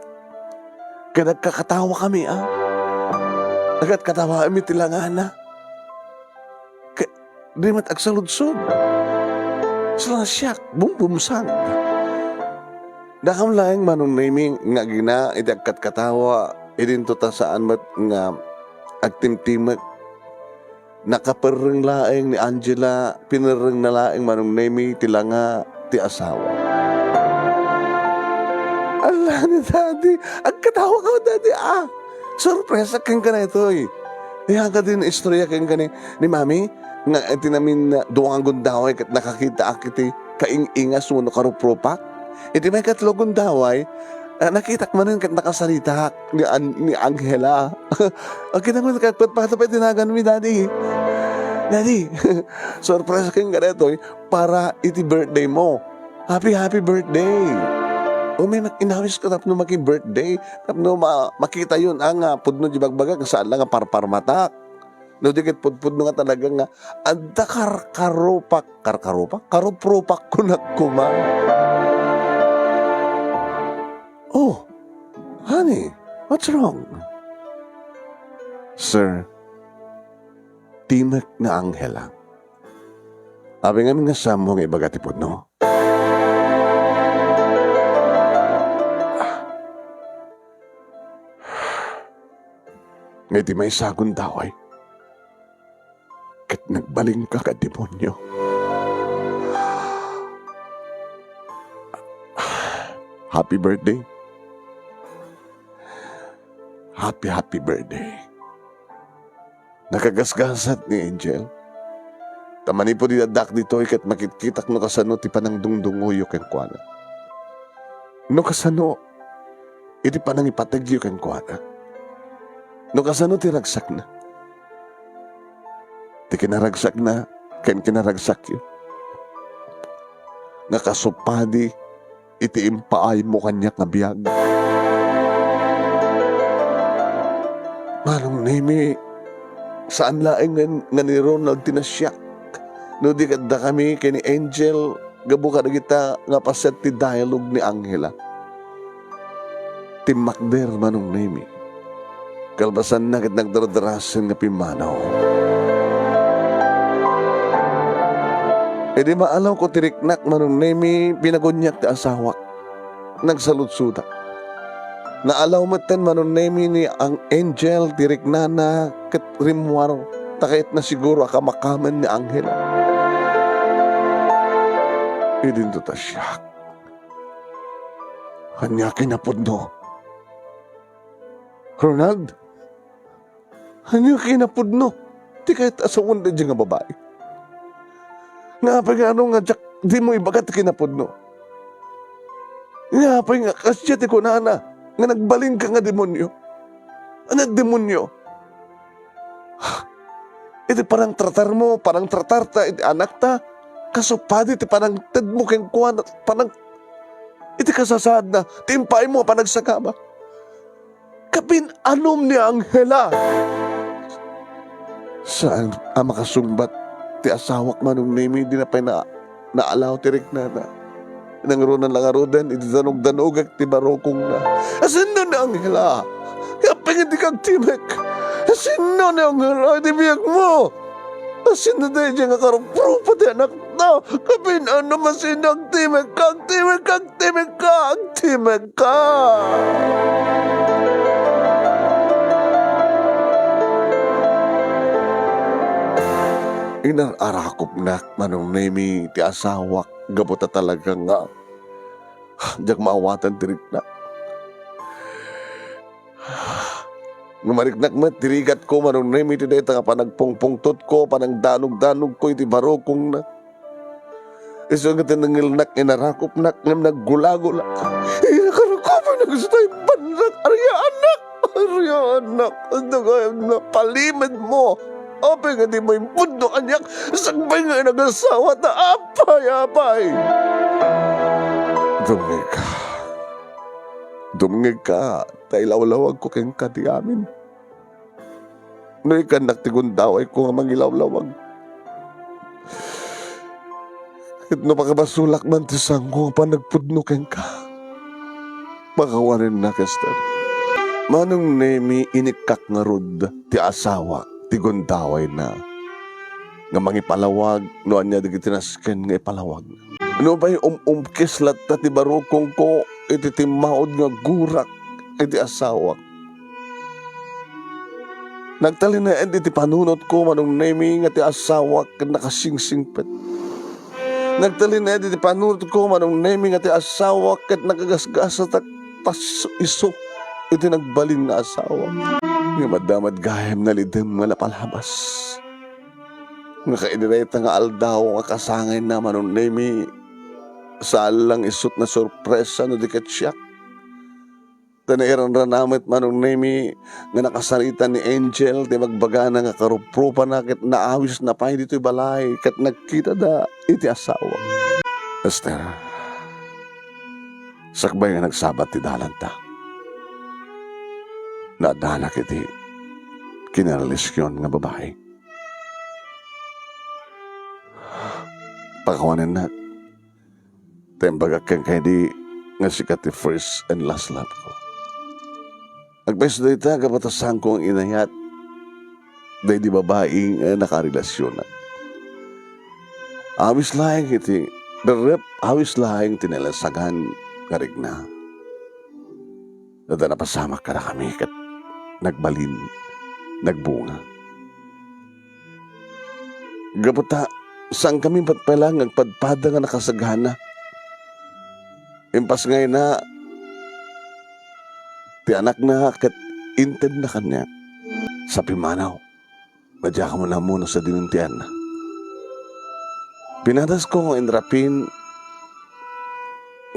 Kaya nagkakatawa kami, Nagkatawa kami tilangan na. Di mat agsaludsod. Sila siyak, bumsang. Dakam lang manong naming nga gina, iti agkatawa, idinto ta saan mat nga agtimtimak. Nakapareng laeng ni Angela, pinareng na laeng manong naming tilanga ti asawa. Ala ni daddy. Ang katawa ka daddy Surpresa kang ka na ito eh. Iyan ka din istorya kang ka ni mami. Nga iti namin na duwang gundaway kat nakakita akiti kaing-ingas mo no karupropak. Iti may katlo gundaway. Nakita ko man kat nakasalita ni Angela. Ang kinangon katpatpatapay tinagan mi daddy. Daddy, surprise kang ka na ito eh. Para iti birthday mo. Happy birthday. May inawis ka tapno maki-birthday. Tapno makita yun ang pudno di bagbaga saan lang parparmatak. No dikit pudpudno nga talaga nga anda karupropak kunak kuma. Oh, honey, what's wrong? Sir, timek na Angela. Abi nga samo nga ibagatipod no? Ngay di may sagon daway. Kat nagbaling ka demonyo. Happy birthday. Happy birthday. Nakagasgasat ni Angel. Tamani po didadak dito ikat makitkitak no kasano ti panang dungdunguyo ken kuana. No kasano iti panang ipatagyo ken kuana. No kasano ti ragsak na. Ti kinaragsak na, ken kinaragsak yun. Nakasupadi, iti impaay mo kanyak nga biyag. Manong nimi, saan laeng nga ni Ronald tinasyak. No di kada kami kini Angel, gabo ka na kita nga paset ti dialogue ni Angela. Timakder manong nimi. Kalbasan na kat nagdaradarasan nga pimanaw. E di maalaw ko tiriknak manong nemi pinagunyak ti asawak. Nagsalutsuta. Naalaw matan manong nemi ni ang Angel tiriknana kat rimwaro. Takait na siguro akamakaman ni Angela. E din to tasyak. Kanya kinapudno. Ronald? Kanya kinapudno. Di kahit asawon na dyan nga babae. Nga pa nga nga jak, di mo ibagat kinapudno. Nga pa nga kasya ti kunana, nga nagbalin ka nga demonyo. Ano demonyo? Iti parang tratar mo, parang tratar ta, iti anak ta, kasupadi ti parang tad mo keng kuwan, parang iti kasasad na, timpay mo panagsakaba. Kapin anom ni Angela. Saan ang makasumbat ti asawak manong nemi di na pa naalaw ti riknana. Nang runan lang arudan, iti danog-danog ti barokong na. Asin na ni Angela? Kapag hindi kag timek. Asin na ni Angela? Iti biyag mo. Asin na tayo dyan nga karuprupa ti anak na. Kapin ano masinag timek kag timek kag timek kag timek kag. Inarakop na manong nemi ti asawak gabuta talaga nga diyak maawatan tirik na nga mariknak mat tirigat ko manong nemi ti dayta nga panagpungpungtot ko panang danog-danog ko iti barokong na iso nga tinangilnak inarakop nak ngam naggulagula inakarakopay na gusto tayo banrak arya anak na palimid mo. Apay nga di mo yung pundo kanyak, sagbay nga nag-asawa ta, apay. Dumngig ka, tayo lawlawag ko keng kati amin. No ikan naktigundaway ko nga mangilawlawag. At no pakabasulak man ti sanggo pa nagpudno keng ka. Makawarin na kastan. Manong nemi inikak nga rod ti asawa. Tigundaway na nga mangipalawag no anya digitinasken nga ipalawag ano ba yung umkis latta ti barukong ko iti timaod nga gurak iti asawak nagtalinaed iti panunot ko manong nemi nga ti asawak ket nakasingsingpet nagtalinaed iti panunot ko manong nemi nga ti asawak ket nagagasgasatak pas iso iti nagbalin nga asawa. Nga madamad gayam na lidem nga napalabas. Nga kainireta nga aldaw nga kasangay naman nun nemi saan lang isot na sorpresa no di katsyak. Tanairan ranamit manong nemi nga nakasarita ni Angel ti magbaga na nga karuprupa na ket naawis na pa dito'y balay ket nagkita da iti asawa. Esther, sakbay nga nagsabat ti dalanta. Naadanak iti kinaralisyon nga babae. Pakawanan na. Tembaga kang kaya di nga sikat ti first and last love ko. Agpes da ita, kapatasan ko ang inayat dahil di babaeng nakarelasyon na. Awis lahing iti, darep awis lahing tinalasagan karig na. Dada napasamak ka na kami kat nagbalin, nagbunga. Gaputa, saan kami patpalang agpadpada nga nakasagana? Impas ngay na, ti anak na kat inted na kanya sa pimanaw. Madya ka mo na muna sa dinuntian na. Pinadas ko nga inrapin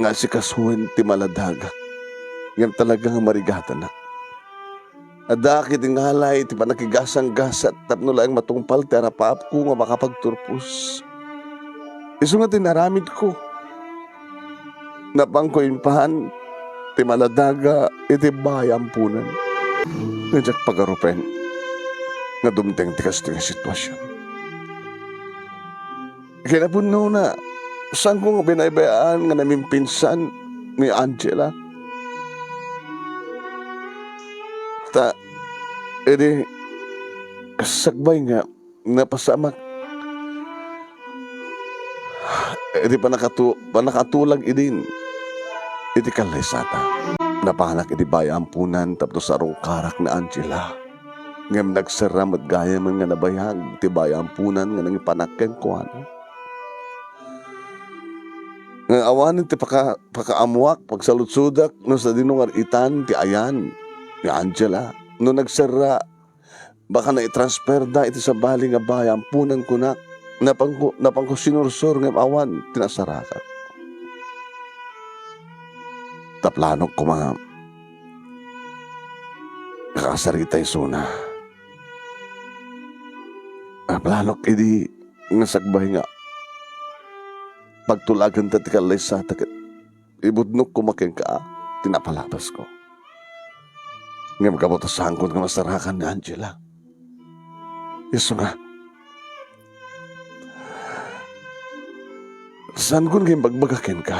nga si kasuhin ti maladaga. Yan talaga nga marigata na. Adaki ti ngalay ti panakigasang gasat tapno lang matungpal ti arapaap ko nga makapagturpos. Iso nga tinaramid ko. Napangkoinpahan ti maladaga iti bayampunan. Nadyak pagarupen nga dumteng ti kasting sitwasyon. Kinapuno na saan ko nga binaybayaan nga naming pinsan ni Angela. Ta, edi sagbay nga napasamak. Edi panakatulag idin. Iti kalaysata. Napahanak iti bayampunan tapos sarong karak na Angela. Ngam nagsaram at gaya man nga nabayag iti bayampunan nga nangipanakeng kuhan. Nga awanin ti pakaamuak pagsalutsudak no sa dinungar itan ti ayan ni Angela. No nagsara baka na itransfer da iti sa bali nga bayampunan kunak napangko sinursur ng awan tinasaraka. Taplanok ko mga nakasaritay suna. Taplanok idi nasagbay nga pagtulagan ta ti kalay sa takit ibudnok ko making ka tinapalabas ko. Ngayon kabotasahan ko nga masarakan ni Angela. Yeso nga saan ko ngayon bagbagakin ka?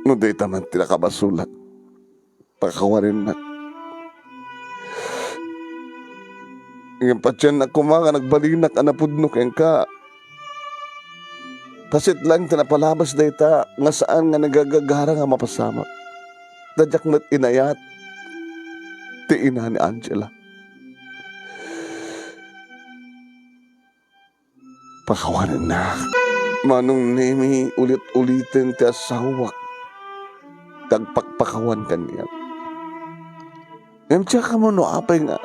No day taman tinakabasulat. Pagkawarin na. Ngayon pa dyan na kumanga nagbalinak anapudnok yung ka. Pasit lang tinapalabas day ta nga saan nga nagagagara nga mapasama. Dadyak na't inayat. Ti ina ni Angela. Pakawanan na. Manong nemi ulit-ulitin ti asawa. Tagpakpakawan kaniya. Ngayon ka mo no apay nga.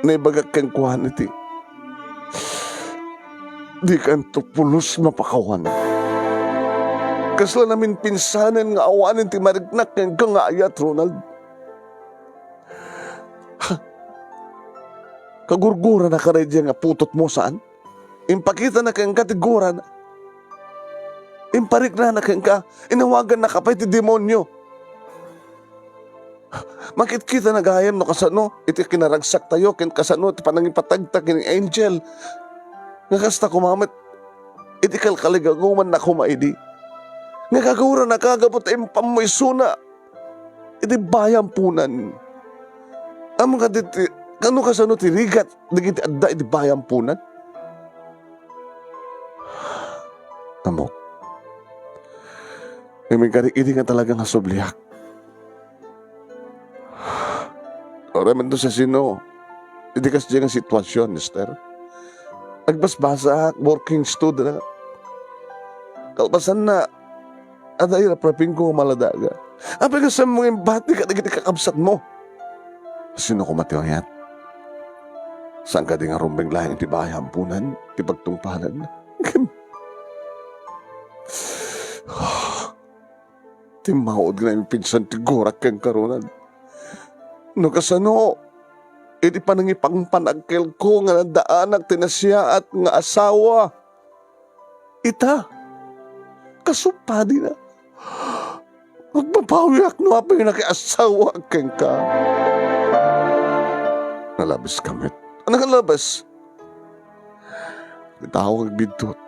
Naibagak kang kuhan iti. Di kan to pulos mapakawan. Kasla namin pinsanan nga awanin ti marignak nga nga ayat, Ronald. Kagurgura na ka rin nga putot mo saan? Impakita na kang katiguran. Imparik na kang ka. Inawagan na kapay ti demonyo. Makit kita nagayam no kasano. Iti kinaragsak tayo. Kin kasano. Iti panangipatagtag ni Angel. Nga kasta kumamit. Iti kalkaligaguman na kumaidi. Nga kagura na kagabot impam mo isuna. Iti bayampunan. Ang mga diti. Kano kasano ti rigat. Digiti adda iti bayampunan. Amok. May karik ini nga talaga nga sobliak. Ora man to sa sino. Hindi kasi dyan ang sitwasyon, Esther. Nagbasbasa, working student. Kalpasan na, At ay raprapin ko maladaga. Apay ka sa mga imbati ka nagiti kakabsat mo. Sino ko matiyayat? Saan ka di nga rumbeng lahing ti bahay hampunan, ti pagtungpalan? Ti maod na yung pinsan ti gorak kang karunan. No kasano, iti panangipang panagkel ko nga nadaanak tinasya at nga asawa. Ita, kasupadi na. Magpapawiak no apay na kay asawa kang ka. Nalabas kamit. Ano ka labas? Itawag bidot.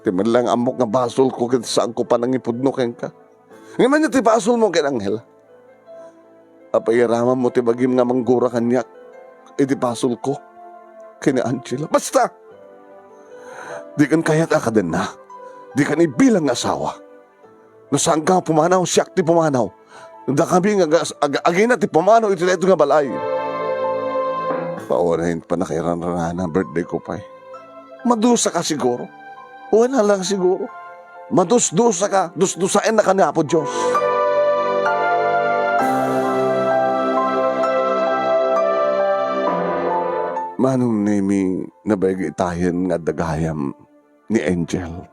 Di man lang amok nga basol ko kaya saan ko pa nangipudno keng ka. Ngayon niya ti basol mo kay Angel. Apayaraman mo ti bagim nga manggura kanyak. E di basol ko. Kay ni Angela. Basta! Di kan kayat akadan na. Di kan ibilang nga asawa. No saan ka pumanaw, siyak ti pumanaw. Da kami nga agina ti pumanaw iti leto nga balay. Paunahin pa na kay Ranrana ang birthday ko pa eh. Madusa ka siguro. Wala lang siguro. Madus-dusa ka. Dus-dusain na ka na po Diyos. Manong nami nabayagitayan nga dagayam ni Angel.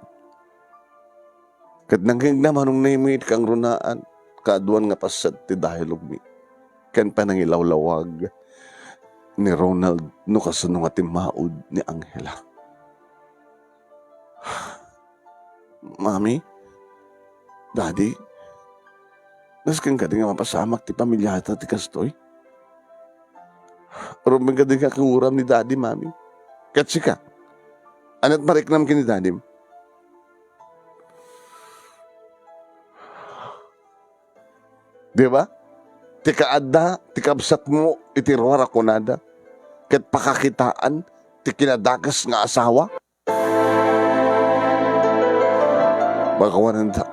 Kat nangging na manong nami kang runaan. Kaaduan nga pasat ti dahilog mi. Kan pa nang ilawlawag ni Ronald no kasano nga timaod ni Angela. Mami, Daddy, naskan ka din nga mapasamak ti pamilyata ti kastoy. Rumang ka din nga kanguram ni Daddy, Mami. Katsi ka, anat mariknam ki ni Daddy. Di ba? Ti kaadda, ti kabsat mo, itirwara ko nada. Kat pakakitaan, ti kinadakas nga asawa. Bagawanan ta.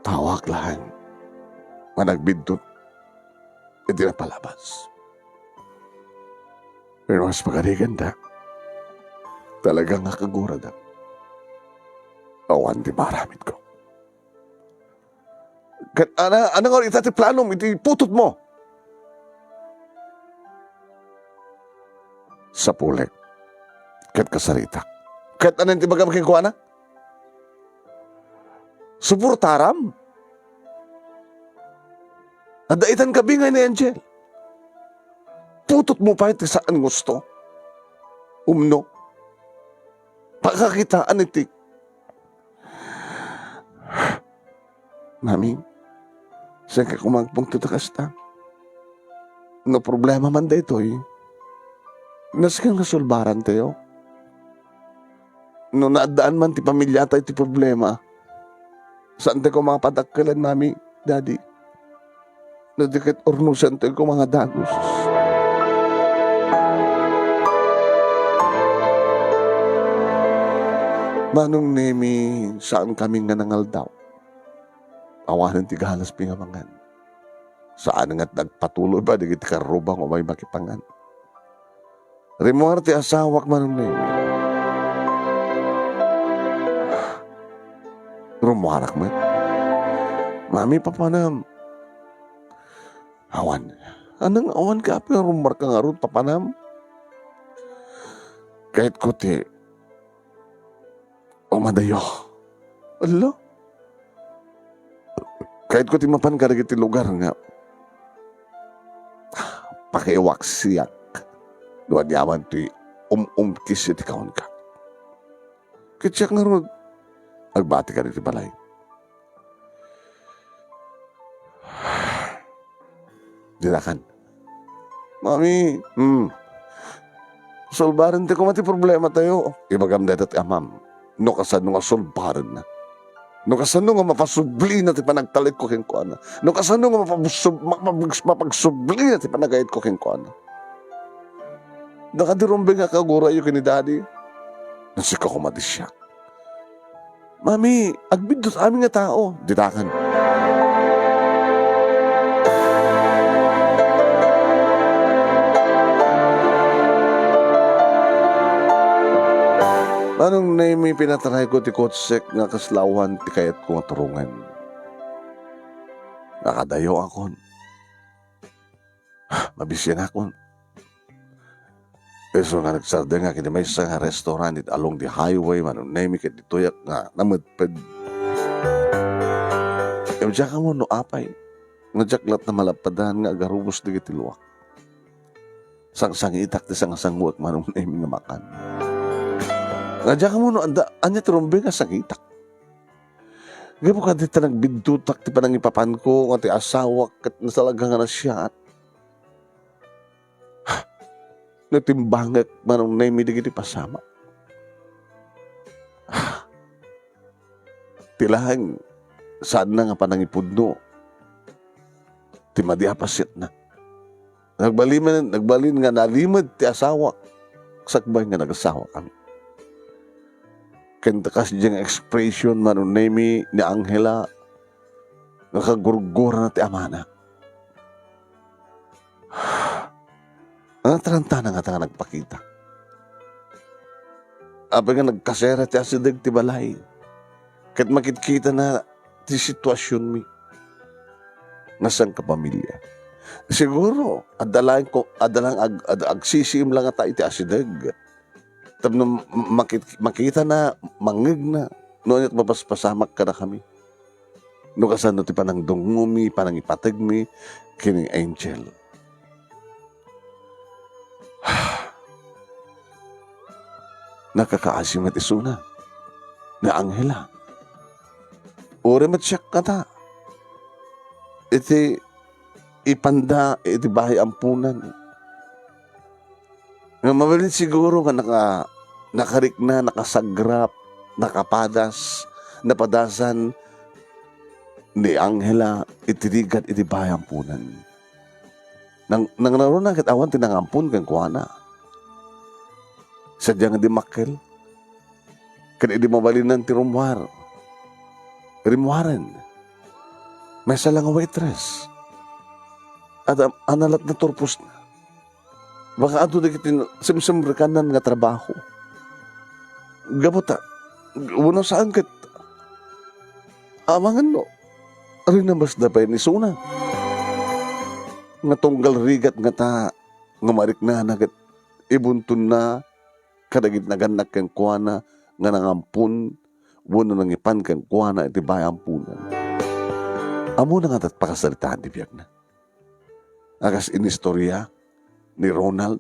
Tawag lang. Managbidot. Iti na palabas. Pero mas pagkariganda. Talagang nakagurada. Awan di maramit ko. Kat ana nga itati planom, iti putot mo. Sa pulik. Kat kasarita. Kat anong tibagam kay kuana? Supurtaram. Nadaitan ka bingay ni Angel. Putot mo pa iti saan gusto. Umno. Pagkakitaan iti. Mami, saan ka kumagpong tutakasta? No problema man da ito eh. Nasaan nga sulbaran tayo? No naadaan man ti pamilya tayo ti problema. Saan tayo ko mga padakkalan, Mami, Daddy? Nadikit ornusan tayo ko mga dagos. Manong nemi, saan kaming nanangal daw? Awanan ti galas pingamangan. Saan nga't nagpatuloy ba, digit karubang o may makipangan. Rimuar ti asawak manong nemi. Rumuharak mo. Mami, papanam. Awan. Anong awan ka? Pero rumar ka nga ron, papanam. Kahit ko ti, madayo. Ala? Kahit ko ti mapan karagit ti lugar nga, pakiwak siyak. Luwad yaman ti kisi ti kaon ka. Kitsak nga ron, agbati ka rin ti balay. Dinakan. Mami, solbaran ti kumati problema tayo. Ibagam datat amam. No kasano nga solbaran na. No kasano nga mapasubli na ti panagtalit ko king kuana. No kasano nga mapagsubli na ti panagayit ko king kuana. Nakadirumbi nga kagura yung kini Daddy. Nasika ko matisyak. Mami, agbidot amin nga tao. Ditakan. Anong na may pinataray ko ti kotsek nga kaslawan ti kayat ko nga turungan. Nakadayo akon. Mabisyan akon. Eso nga nagsarda nga kini may sa restaurant it along the highway manong na may kitituyak nga namadped. Diyan ka mo no apay. Najaklat na malapadan nga agarubos di kitiluak. Sang itak ti sanguot manong na nga makan. Nga ka mo no anya trumbi nga sangitak. Gabo ka dito nagbintutak ti panang ipapan ko nga ti asawa kat nasalaga nga na siya at natimbangak manong na imidig iti pasama. Tilahang saan na nga panangipudno. Ti madiapasit na. Nagbalin nga nalimad ti asawa. Sakbay nga nag-asawa kami. Kanta kasi diyang expression manunemi ni Angela nakagurgura na ti amana. Ang tarantana nga nga nagpakita. Abay nga nagkasera ti asidag ti balay. Kahit makikita na ti sitwasyon mi. Nasang kapamilya. Siguro, adalang agsisim lang ata iti asidag. Tapos makita na, mangig na, noon at mapaspasamak ka na kami. No kasano ti panang dungumi, panang ipatag mi, kining Angel. Nakakaasim at isuna, na Angela. Uri matsyak ka ta. Iti ipanda, iti bahay ampunan. Nga mabalit siguro nga nakarikna, nakasagrap, nakapadas, napadasan ni Angela itirigat iti bayang punan. Nang naroon na kit awan tinangampun kang kuwana. Sadya nga di makkel. Kaya di mabalinan ti rimwaran. May salang waitress. At analat na turpos na. Baka ato na kitin simsimrikanan nga trabaho. Gabuta. Uno saan kat amangan no. Arin na mas dapay ni Suna. Nga tunggal rigat nga ta nga marik na nagat ibuntun na kadagit naganak kang kuwana nga nangampun wano nang ipan kang kuwana iti bayampunan. Amo na nga tat pakasalitaan di biyak na. Akas inistorya ni Ronald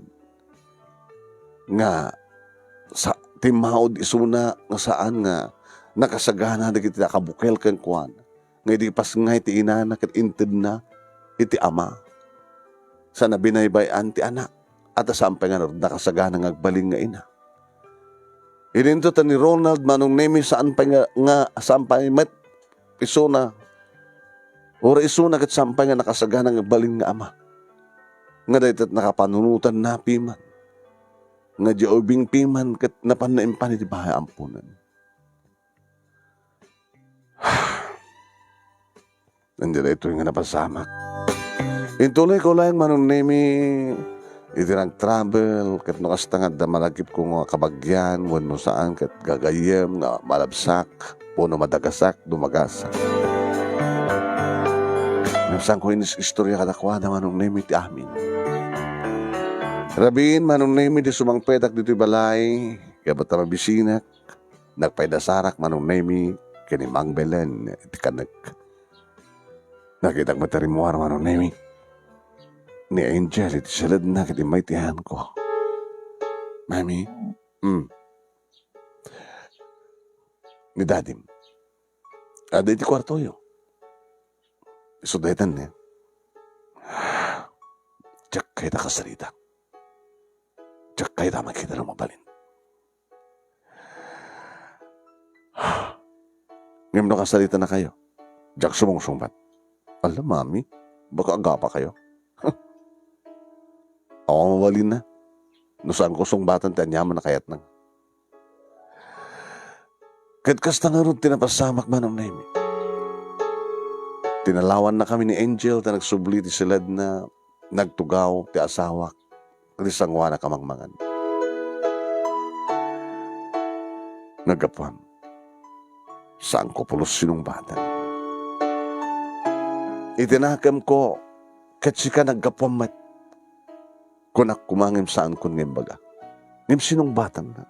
nga sa timaod isuna nga saan nga nakasagana na kita kabukel kang kuwan nga di pas nga iti inana kat inted na iti ama sa nabinaybayan ti anak at asampay nga nakasagana nga agbaling nga ina. Ininto ta ni Ronald manong nemi saan pa nga asampay met isuna ora isuna kat sampay nga nakasagana nga agbaling nga ama. Nga dahit at nakapanunutan na piman. Nga diobing piman kat napanaimpan iti bahay ampunan. Nandiyan na ito yung napasamak. Intuloy ko lang manong nemi iti nag-travel kat nakastangad na malagip ko nga kabagyan wano saan kat gagayem nga malabsak puno madagasak dumagasak. Saan ko inis istorya kadakwada manong nemi ti amin. Rabiin manong nemi di sumangpedak dito'y balay, kaya ba't mabisinak, nagpaidasarak manong nemi, kini Mang Belen, iti kanak. Nakitag matarimuar manong nemi, ni Angel, iti salad na kiti maitihan ko. Mami, ni Dadim, ada iti kwarto yo. Isudetan niya. Tsak kayo nakasalita. Tsak kayo na makita ng mabalin. Ngayon nakasalita na kayo. Tsak sumungsumbat. Alam, mami, baka agapa kayo. Ako mabalin na. No saan ko sungbatan, tanyaman na kayat nang. Kahit kasta nga rin tinapasamak manong naimi. Tinalawan na kami ni Angel na nagsubli ti silad na nagtugaw ti asawak. Risangwa na kamangmangan. Nagapam. Saan ko pulos sinumbatan? Itinakam ko, katsi ka nagkapamat. Kunak kumangim saan ko ngim baga. Ngim sinumbatan na.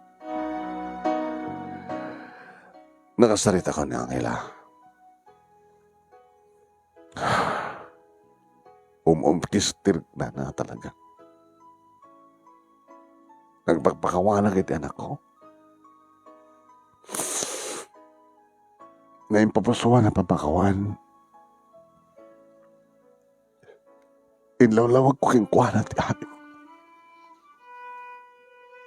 Nakasarita ko ni Angela. Kistir na talaga. Nagpagpakawanan kiti anak ko. Ngayon papasuan na papakawan. Inlawlawag ko kingkwana ti amin.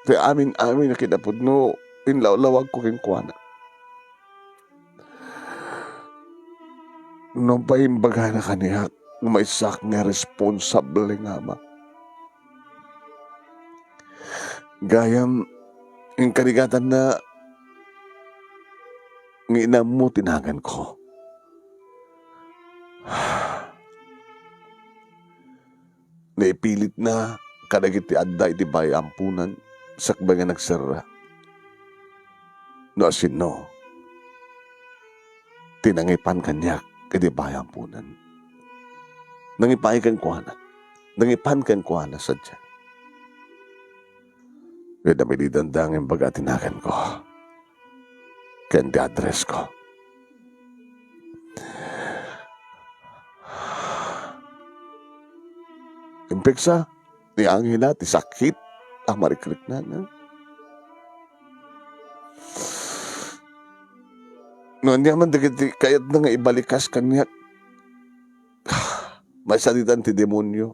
Ti amin na kinapudno, inlawlawag ko kingkwana. Nung paimbaga na kaniya, may sak nga responsable nga ama. Gayam, yung kanigatan na ng mo tinagan ko. Naipilit na kadagit ti adda iti bayampunan sakba nga nagsara. No asin no, tinangipan kanyak iti bayampunan. Nangipay kan kuhana. Nangipan kan kuhana sadya. Kaya dami di dandangin baga tinagan ko. Kaya di address ko. Impeksa, ni Angela, ti sakit, marikrik na. Noon niya man dagiti kayat na nga ibalikas kanya. May salitan ti demonyo,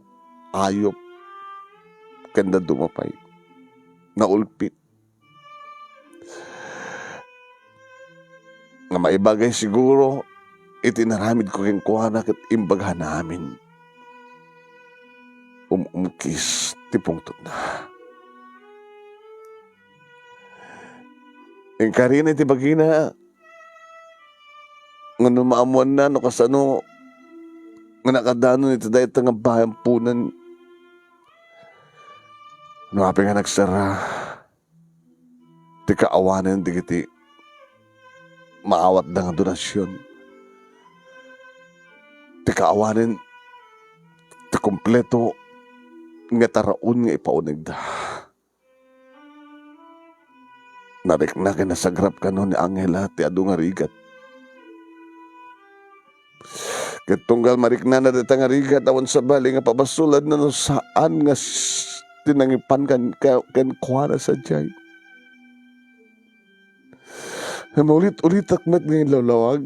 ayop, kanda dumapay, naulpit. Nga maibagay siguro, itinaramid ko keng kuhanak at imbaghan namin. Umkis, tipungtot na. Yung karina iti bagina, nga numaamuan na, no kasano, nga nakadano ito dahil nga bayampunan. No, hapi nga nagsara, ti kaawanan di kiti, maawat na nga donasyon. Ti kaawanan, ti kompleto, nga taraon nga ipaunig da. Narik na kinasagrap ka no ni Angela, ti adu nga rigat. Ket tunggal marikna na dita nga rigat awan sa bali nga pabasulad na no saan nga tinangipan kan kuwana sa jay. Maulit-ulit akmat ngayon lawlawag.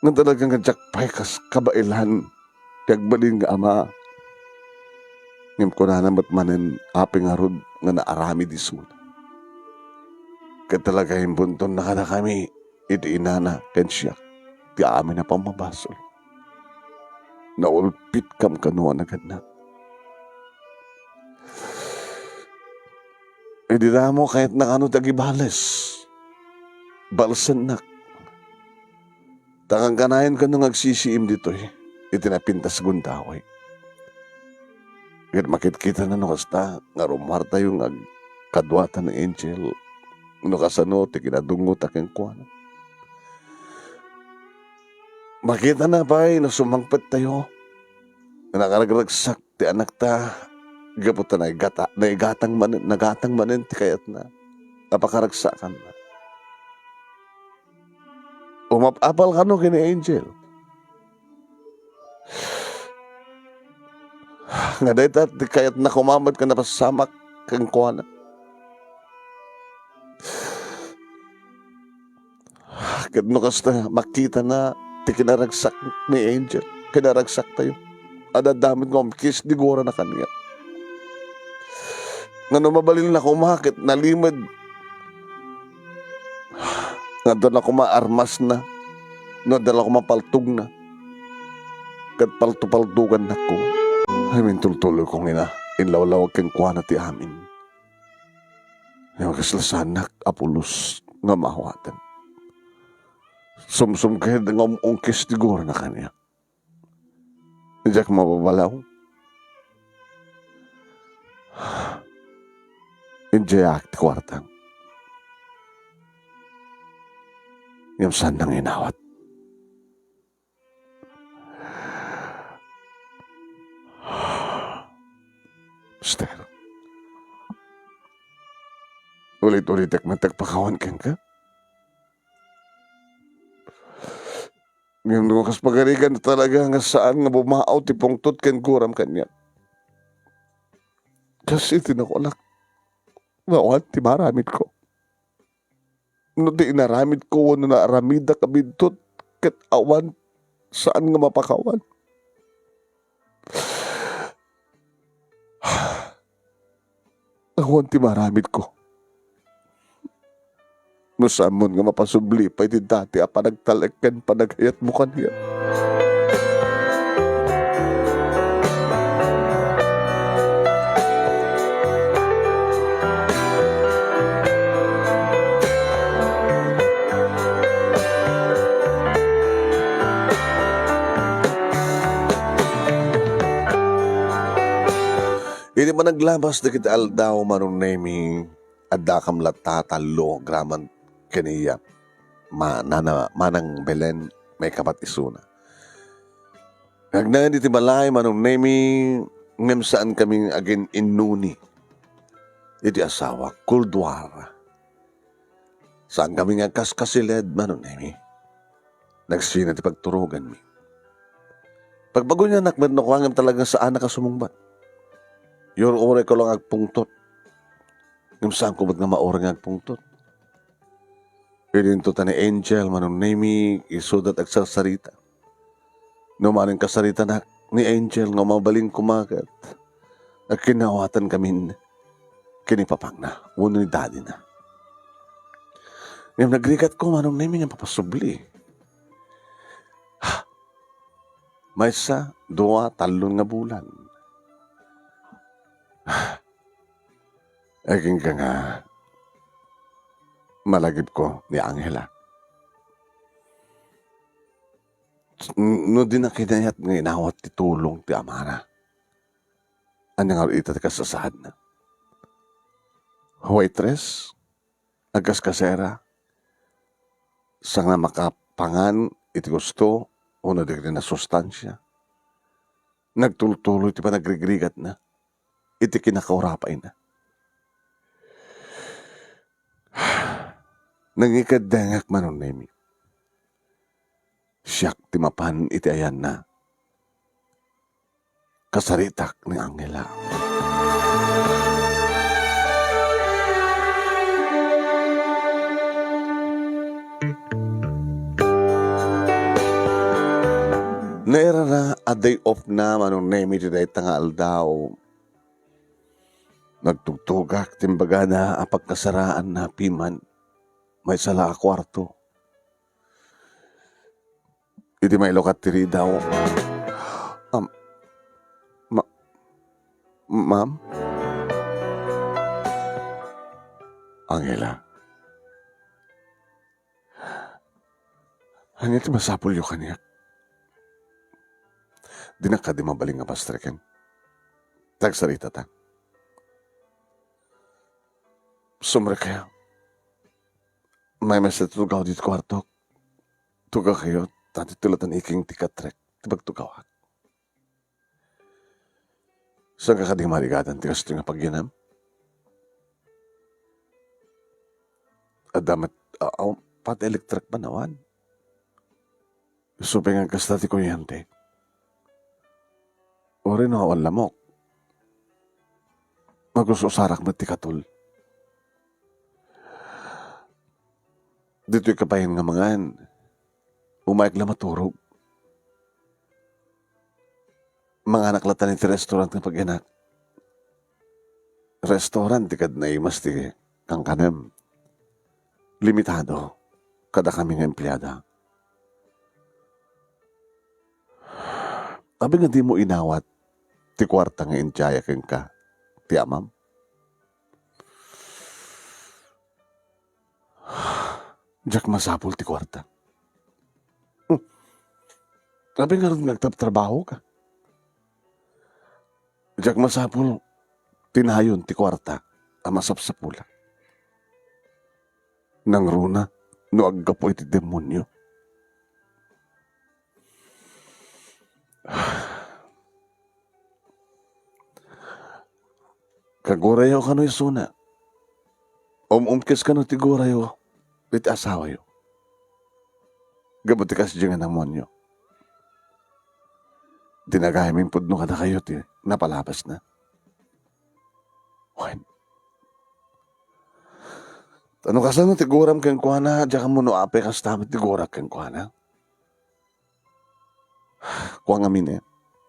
Nga talagang kadjakpay kas kabailan kagbalin nga ama. Ngim ko na namat manen aping arod nga naarami di suna. Ket talaga himbunton na kada kami iti inana ken siya ti amin na pamabasol. Naulpit kam kanuan agad na. Hindi na mo kahit na ano tagibales. Balsan nak. Tangang kanayan ka nung agsisiim dito eh. Itinapintas gundaway. Kaya makit-kita na nung kasta nga rumarta yung kadwatan ng angel. No kasano, ti kinadungot aking kuwana. Makita na ba na sumangpet tayo. Nakaragagsak ti anak ta. Gaputa na nagatang manen ti kayat na. Napakaragsakan na. Umapapal ka no kini angel. Nga dahita ti kayat na kumamad ka na pasamak kang kuwana. Kat no kasta makita na ti kinaragsak ni angel. Kinaragsak tayo. Adadamit ko kiss di gora na kanya. Nga mabalil na kumakit, nalimad. Nga doon ako maarmas na. Nga doon ako mapaltug na. Kat paltupaltugan na ko. Ay mintultuloy kong ina. Inlawlawag kang kuha na ti amin. Yung kaslasanak, apulos, nga mahawatan. Sumsum kayo nga umungkis digor na kanya. Diyak mababalaw. Injayak ti kwartang. Yung saan nang inawat. Mister, ulit-ulit ak matagpakawan kang ka. Ngayon kas pagarigan talaga nga saan nga bumaaw ti pungtot ken kuram kanya. Kasi tinakulak. Ngawan ti maramid ko. No di inaramid ko no na aramida kabidtot ket awan saan nga mapakawan. Awan ti maramid ko. No samon nga mapasubli pa iti dati a panagtaleken panaghayat mo kanya. Hindi man naglabas na kita aldaw manong naming adda kam latatalo graman kaniya manang Belen may kapat isuna. Nagnan iti balay manong naming ngem saan kaming agin inuni iti asawa kuldwar. Saan kami nga kaskasiled manong nami. Nagsina ti pagturugan mi. Pagbago niya nakmed no kuangam talaga saan nakasumungbat. Yung oray ko lang agpungtot. Yung saan ko ba't nga maoray nga agpungtot? Pilinto ta ni Angel, manong nami, isudat agsasarita. No maning kasarita na ni Angel, nga mabaling kumagat. At kinawatan kami kinipapang na, uno ni daddy na. Yung nagrigat ko, manong nami nga papasubli. May isa, 2, 3 nga bulan. Aging ka nga malagip ko ni Angela. No din na kinayat nga inawat ti tulong ti amara. Anyang ita ti kasasad na. Waitress, agas kasera, sa nga makapangan iti gusto, una di na sustansya. Nagtultuloy ti pa nagrigrigat na. Iti kinakaurapay na. Nangikadangak manon nemi. Siyak timapan iti ayan na. Kasaritak ni Angela. Naira na a day off na manon nemi ti day tangal daw. Nagtugtugak timbaga na apagkasaraan na piman. May sala a kwarto. Iti may lokat tiri daw. Ma'am? Angela? Hanya ti masapul yung kanya. Di na ka di mabaling nga pastreken. Tagsarita ta. Sumre kaya. May mesa tugaw dito kwarto. Tugaw kayo. Tati tulatan iking tikatrek. Tibagtugawak. Saan ka kading marigatan tigas ito nga pagyanam? Adamat, pati electric pa nawan. Supeng ang kastati ko yante. Ori no awan lamok. Magususarak mati katul. Dito'y kapahin nga mangan. Umayag lang maturog. Mga naklatan iti restaurant nga pag-inak. Restaurant, tikad na imas ti kang kanem. Limitado. Kada kami nga empleyada. Abi nga di mo inawat ti kwarta nga injaya keng ka. Ti amam. Diyak masapul ti kwarta. Abi nga rin nagtatrabaho ka. Diyak masapul tinayon ti kwarta. amasapsapula. Nang runa, no aggapo iti demonyo. Kagorayo ka no isuna. Umkis ka no tigorayo. Iti asawa yo. Gabuti kasi dyan nga monyo. Dinagayamin pudno ka na kayo, napalabas na. Wen. Ano kasi no, tiguram kang kuhana, diyan ka mo no ape kas tamit tigurak kang kuhana. Kuha nga min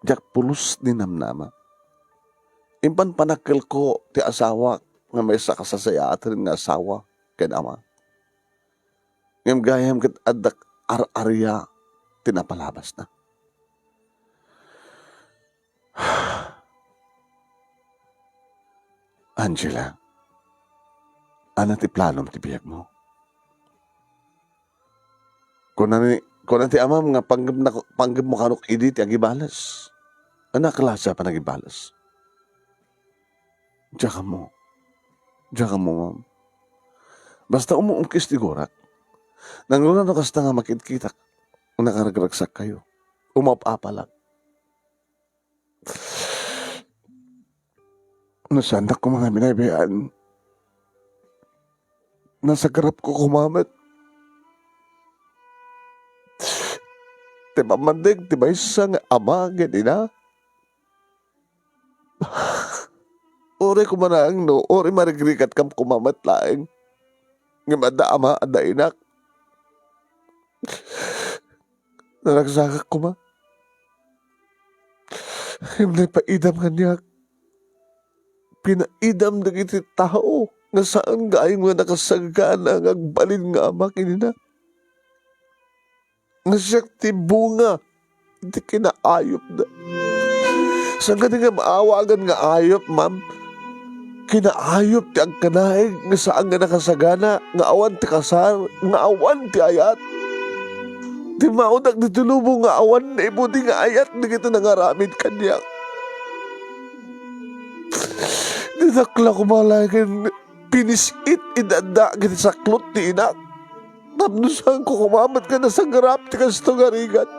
diyak pulos ni namnama. Impan panakil ko ti asawa, nga may sakasasayatan nga asawa, kay ama. Ngam gayam kat adak ar-arya, tinapalabas na. Angela, ano ti planom ti biyak mo? Kung ti amam nga panggap mo kanok idi ti agibalas. Anak klasa pa nagibalas. Diyan ka mo, ma'am. Basta umuungkis ti gorak. Nangunan na kasta nga makit-kita. Nakaragraksak kayo. Umapapalag. Nasandak ko mga minaybayaan. Nasa garap ko kumamat. Ti mamandig, ti may isang ama, ganina. Ore kumanang no, ore marigrikat kam kumamat laeng. Ngimada ama, ada inak. Naragsakak ko ma. Himnay paidam kanyak. Pinaidam na iti tao. Nga saan gaayong nga nakasagana nga agbalin nga ama kinina. Nga siyak ti bunga. Hindi kinaayop na. Saan ka nga maawagan nga ayop, ma'am? Kinaayop ti ang kanaig nga saan nga nakasagana. Nga awan ti kasar. Nga awan ti ayat. Di maudak di tulubo nga awan na ibuti nga ayat na kita nangaramid kanyak. Dinakla ko malagan pinisit idanda kita saklot ti inak. Tapnusan ko kumamat ka na sa garap ti kastungarigat.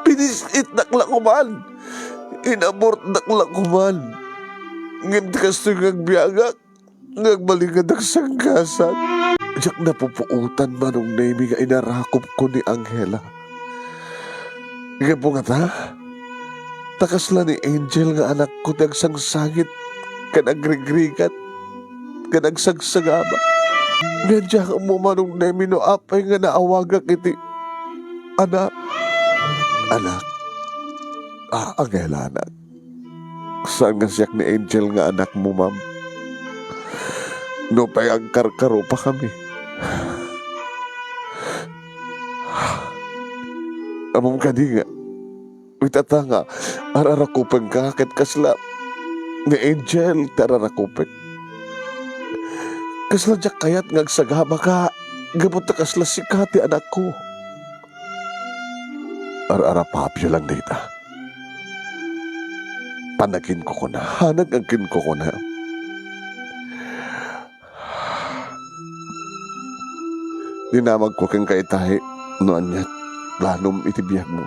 Pinisit nakla ko man. Inabort nakla ko man. Ngim ti kastungang biyagak. Ngagbalingad ang sangkasan. Diyak napupuutan manong name nga inarakop ko ni Angela. Nga po nga ta? Takasla ni Angel nga anak ko nagsangsangit ka nagrigrigat ka nagsagsagaba. Nga diyak mo manong name no apay nga naawagak iti anak. Anak? Angela anak. Saan nga siyak ni Angel nga anak mo, ma'am? No pa'y ang karkaro pa kami. Amom ka di nga. Itata nga, ararakupag ka kat kasla ni Angel tararakupag. Kasla diyak kayat ngagsagama ka. Gamot na kasla si Kati anak ko. Ararapapyo lang dita. Panagin ko na. Hanagagin ko na. Dinamag ko kang kaitahi noon niya. Planom itibiyag mo.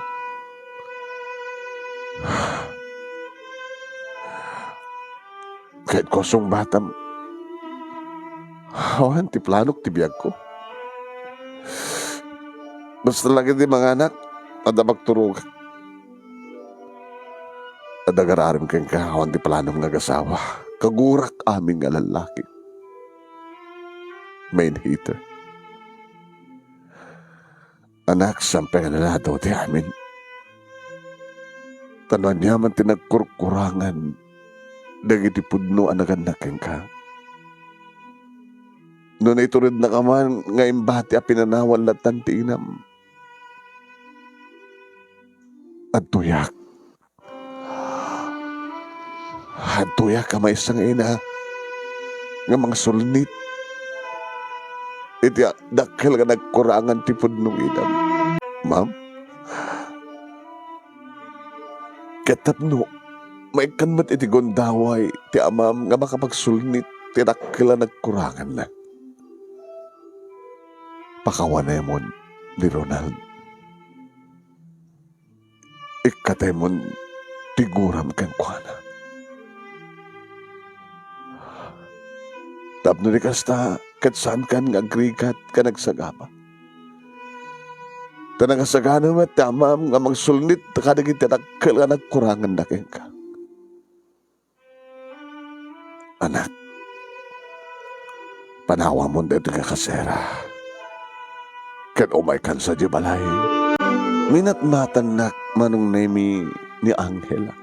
Kahit kosong batam. Awan, ti planok tibiyag ko. Basta lagi di mga anak. Ada magturog. Ada gararim kang kahawan di planom nga gasawa. Kagurak aming nga lalaki. Main heater. Anak, sampay nga na daw di amin. Tanuan niya man tinagkurkurangan. Dagiti pudno anagan na kang ka. Noon ay turid na kaman nga imbati a pinanawan na tantinam. At tuyak. At tuyak ka may isang ina. Nga mga sulnit. Iti dakil ka nagkurangan ti pudnong inam. Ma'am? Katapno. Maikan mat iti gondaway ti amam nga makapagsulnit ti nakila nagkurangan na. Pakawanay ni Ronald. Ikatay mo tiguram kang kuana. Tapno ni kasta kat saan kan nga agrigat ka nagsagapa. Tanangasagana mo tamam nga magsulnit kadagit tinakil nga nagkurangan na ka. Anak, panawa mo dito nga kasera. Kat umay kan sa di balay. Minat-matan nak manong nemi ni Angela.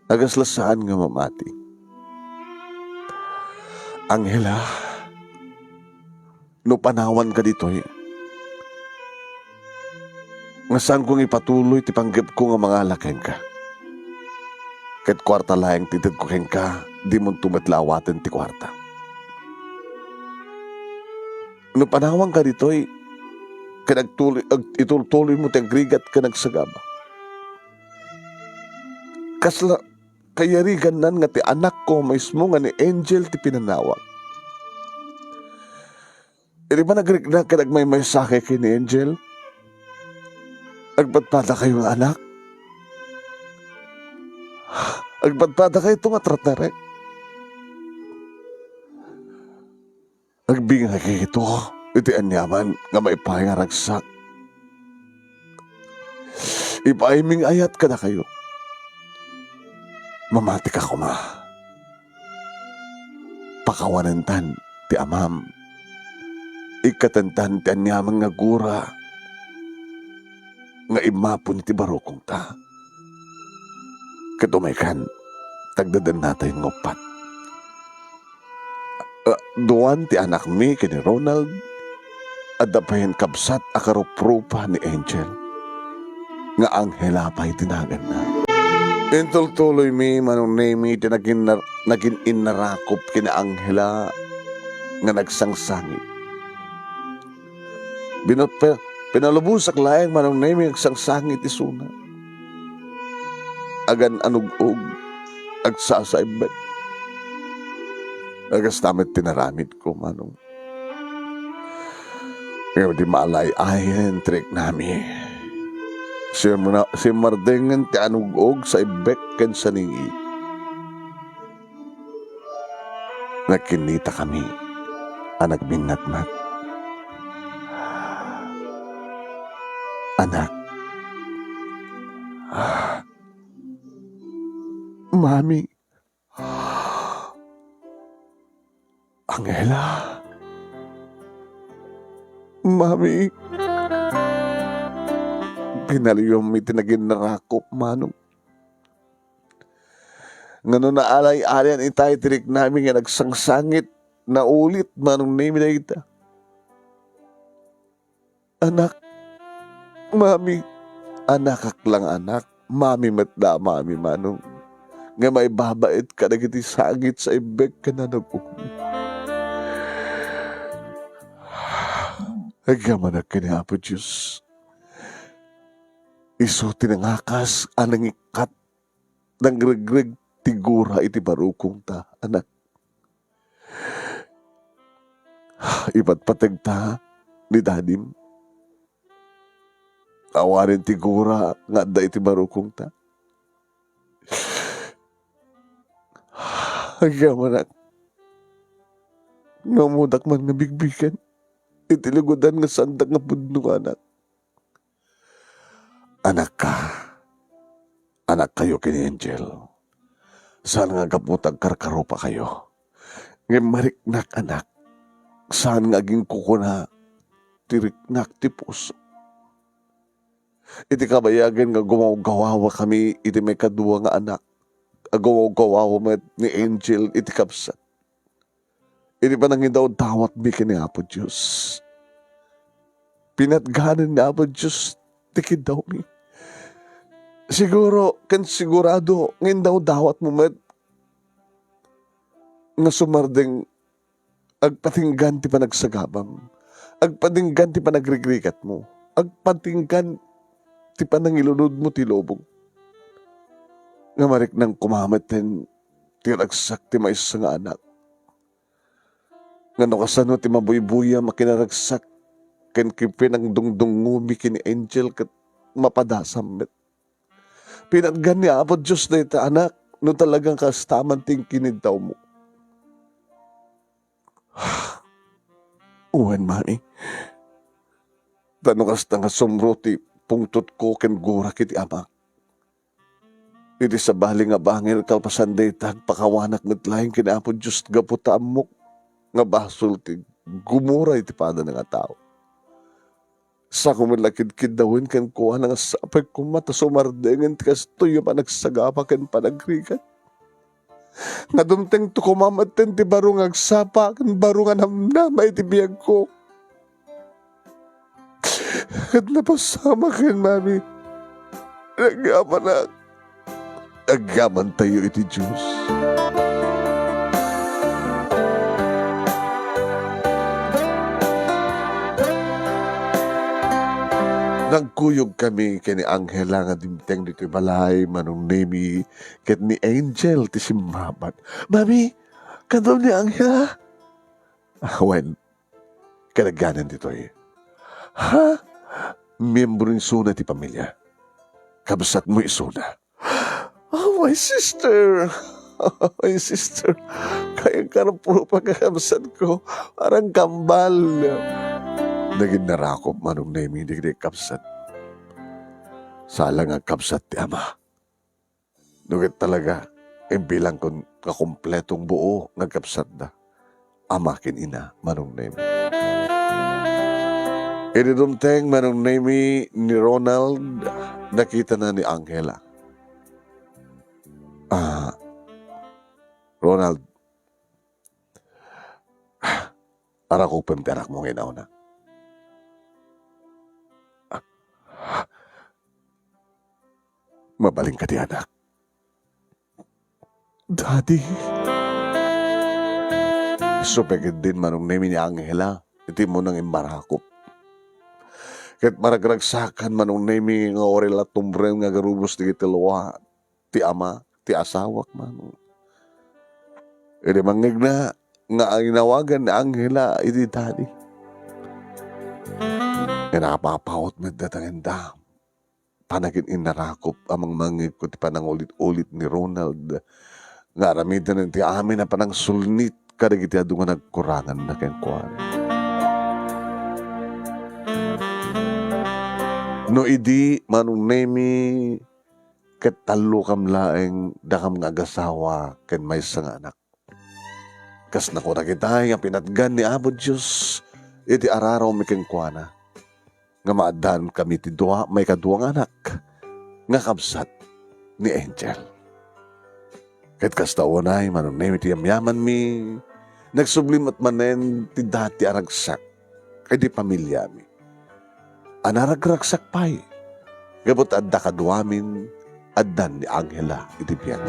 Nagaslasaan nga mamati. Angela, no panawan ka dito nga saan kong ipatuloy ti panggip ko nga mga alaken ka. Kat kwarta laeng titid ko ken ka, di mong tumatlawaten ti kwarta. No panawang ka dito'y, itultuloy mo ti agrigat ka nagsagaba. Kasla, kayarigan nan nga ti anak ko mismo nga ni Angel ti pinanawag. Iri ba nagrigna ka nagmay sake kay ni Angel? Agpadpada kayo ng anak? Agpadpada kayo itong atrat-narek? Agbingay kayo ito, iti anyaman nga maipahingaragsak. Ipaiming ayat ka na kayo. Mamati ka kuma. Pakawanantan ti amam. Ikatantan ti anyaman nga gura. Nga imapon ti barokong ta. Katumaykan, tagdadan natin ngopat. Duwan ti anak mi kini Ronald, at dapayan kabsat akaroprupa ni Angel. Nga Angela pa'y tinagan na. Intultuloy mi manong nemi ti naging inarakop kina Angela nga nagsangsangit. Pinalubusak laeng manong nemi nagsangsangit isuna. Agan anugog agsasaibet. Agas tamit tinaramid ko manong. Ngayon di malay-ayan trik nami. Si Mardengan ti anugog sa ibek ken sa ningi. Nagkinita kami. Anak binatmat. Anak. Mami. Angela. Mami. Pinaliyom mi tinagin narakop manong. Ngano na alay-alayan itay tirik namin nga nagsangsangit na ulit manong name na ita. Anak. Mami. Anak lang anak. Mami matda mami manong. Nga may babait ka na kiti sagit sa ibek ka na nag-ugmi. Agyaman na kinihapo Diyos. Iso tinangakas anang ikat ng regreg tigura iti barukong ta, anak. Iba't patagta ni dadim. Awarin tigura nga da iti barukong ta. Agyaman na namudak man nga bigbigan. Itiligodan nga sandak nga pudno anak. Anak ka. Anak kayo kini Angel. Saan nga kaputag karkaropa kayo? Ngayon mariknak anak. Saan nga aging kukuna tiriknak ti puso. Iti kabayagan nga gumaw-gawawa kami iti may kadua nga anak. Agaw-gawawa met ni Angel iti kapsat. Iti pa nangin daw dawat mi kini Apo Diyos. Pinatganan ni Apo Diyos tikid daw mi. Siguro, kan sigurado, ngayon daw dawat mo met nga sumardeng agpatinggan ti panagsagabam. Agpatinggan ti panagrigrikat mo. Agpatinggan ti panangilunod mo ti lobong. nga marik nang kumamaten ti ragsak ti maysa nga anak. Nga no kasano ti mabuybuya makinaragsak ken kipin ang dungdungumi kini Angel kat mapadasam met. Pinatgan ni Apo Diyos na ita anak no talagang kastaman ting kinitaw mo. Uwan mani. Tano kasta nga sumro ti pungtot ko ken gura kiti ama. Iti sa bali nga bangil kalpasan daytag pakawanak naglaing kinapo Diyos gaputa amok nga basol ti gumura iti pada nga tao. Sa kumalakid-kid dawin ken kuha nga sapay kumata sumardengan ti kastoy pa nagsagapa ken panagrikat. Nga dumteng to kumamaten ti barong agsapa ken barong namnama iti biyag ko. At napasama ken mami. Nagaman na. Agaman tayo iti Diyos. Nagkuyog kami kini Angela nga dimteng dito'y balay manong nemi ket ni Angel ti simbabat. Mami, kadom ni Angela? Wen, kalaganan dito'y. Ha? Miyembro ni Suna ti pamilya. Kabsat mo isuna. Oh, my sister. Oh, my sister. Kaya ka na puro pagkakabsat ko. Parang kambal. Naging narakop manong nemi di kapsat. Salang ang kapsat ti ama. Nugit talaga, bilang kong kakumpletong buo ng kapsat na. Ama kin ina manong nemi. Inidumteng manong nemi ni Ronald, nakita na ni Angela. Ronald, arak ko pemperak mo nginaw na. Mabaling ka di anak. Daddy. Supegid din manong nemi ni Angela, iti mo nang imbarakop. Kahit maragragsakan manong nemi nga orela tumbreng nga garubos di kitiluwa, ti ama, ti asawak manong. Edi mangig na nga ang inawagan ni Angela iti daddy. E nakapapawot med datangin dam. Panagin inarakop amang mangig ko ti panangulit-ulit ni Ronald. Nga aramidan ti amin na panang sulnit kadagiti adu nga nagkurangan na kenkwan. No idi manong nemi ket talo kam laeng dakam nga agasawa ken maysa nga anak. Kas nako na kita nga pinatgan ni Apo Diyos iti araraw mi kenkwana. Nga maaddan kami ti dua may kaduang anak nga kabsat ni Angel. Ket kasta unay manong nemi ti yamyaman mi nagsublimat manen ti dati aragsak iti pamilya mi. Anaragragsak pay. Gabot adda kaduamin addan ni Angela iti biyan.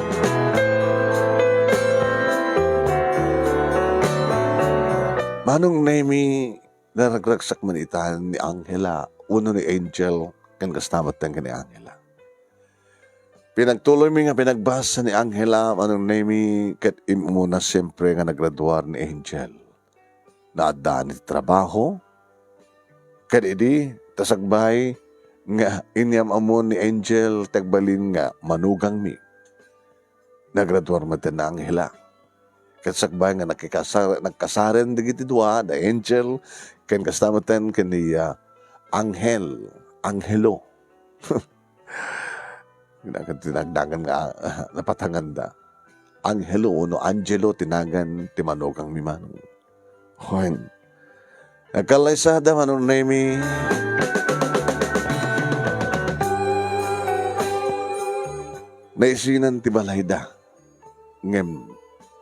Manong nemi naragragsak man itahan ni Angela uno ni Angel kan kastamat ng ni Angela. Pinagtuloy mi nga pinagbasa ni Angela manong nemi ket imuna siyempre nga nagraduar ni Angel. Naadaan iti trabaho ket idi tasagbay nga inyam amon ni Angel tagbalin nga manugang mi. Nagraduar man na Angela. Kasagbay nga nagkasaren digiti dua na Angel ken kastamatan ken ni Angelo. Tinagdagan nga napatangan da. Angelo no Angelo tinagan ti manugang mi manong. Hoy. Nagkalaysada manong nemi. Naisinan ti balay da. Ngem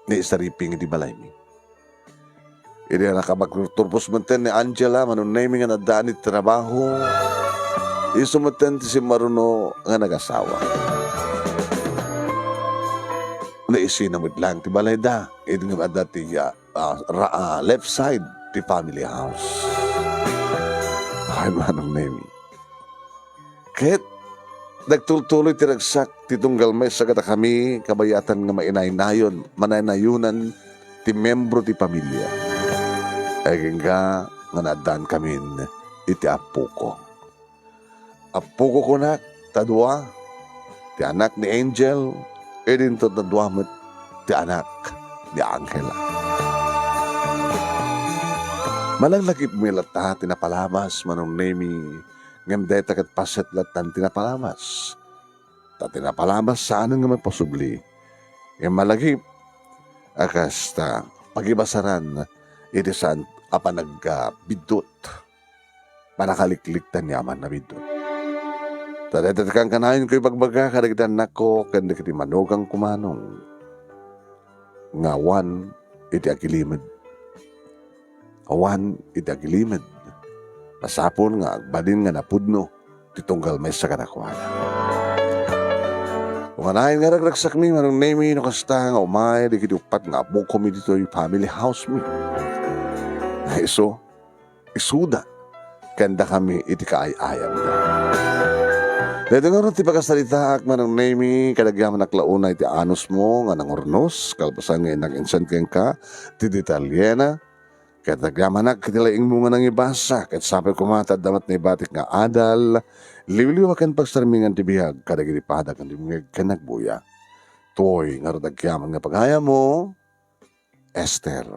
ni sariping iti balay mi. Iri nakabagturpos manten ni Angela manong nemi nga nadaan iti trabaho. Isumatan ti si Maruno nga nagasawa. Naisinamit lang ti balay da. Iti nga ada ti left side ti family house. Ay manong nemi. Ket Nagtultuloy tiragsak titunggal may sagata kami kabayatan nga mainay-nayon, mananayunan ti membro ti pamilya. Ay nga nadaan kami iti apo ko. Apo ko kunak, tadwa, ti anak ni Angel, edin to tadwa met ti anak ni Angela. Malanglagip milata tinapalamas manong nemi ngem deta ket paset latan tinapalamas. Ta tinapalamas saan nga magpasubli. Ngem malagip akas ta pagibasaran iti saan apa nagbidot. Panakalikliktan yaman na bidot. Ta deta kang kanayon ko'y bagbaga kadagdan nako ken kiti manugang kumanong. Ngawan iti agilimed. Awan iti agilimed. Pasapon nga agbalin nga napudno titunggal may sa kanakwana. Kung anahin nga ragragsak mi manong nemi no kasta nga umay di kitupat nga buko mi dito yung family house mi. Na isuda kanda kami iti kaay-ayam na. Dito nga rin ti pagkasalita ak manong nemi kadagyaman naklauna iti anos mo nga nangurnos kalpasan nga nag-insent ka ti Italiana. Kat nagyamanag kitilaing mo nga nang ibasa, kat sabi kumatad damat na ibatik nga adal, liwliwakan pagsarmingan ti bihag, kadagiripadag ang dimingag kanagbuya. Toy, nga rodagyaman nga paghaya mo, Esther.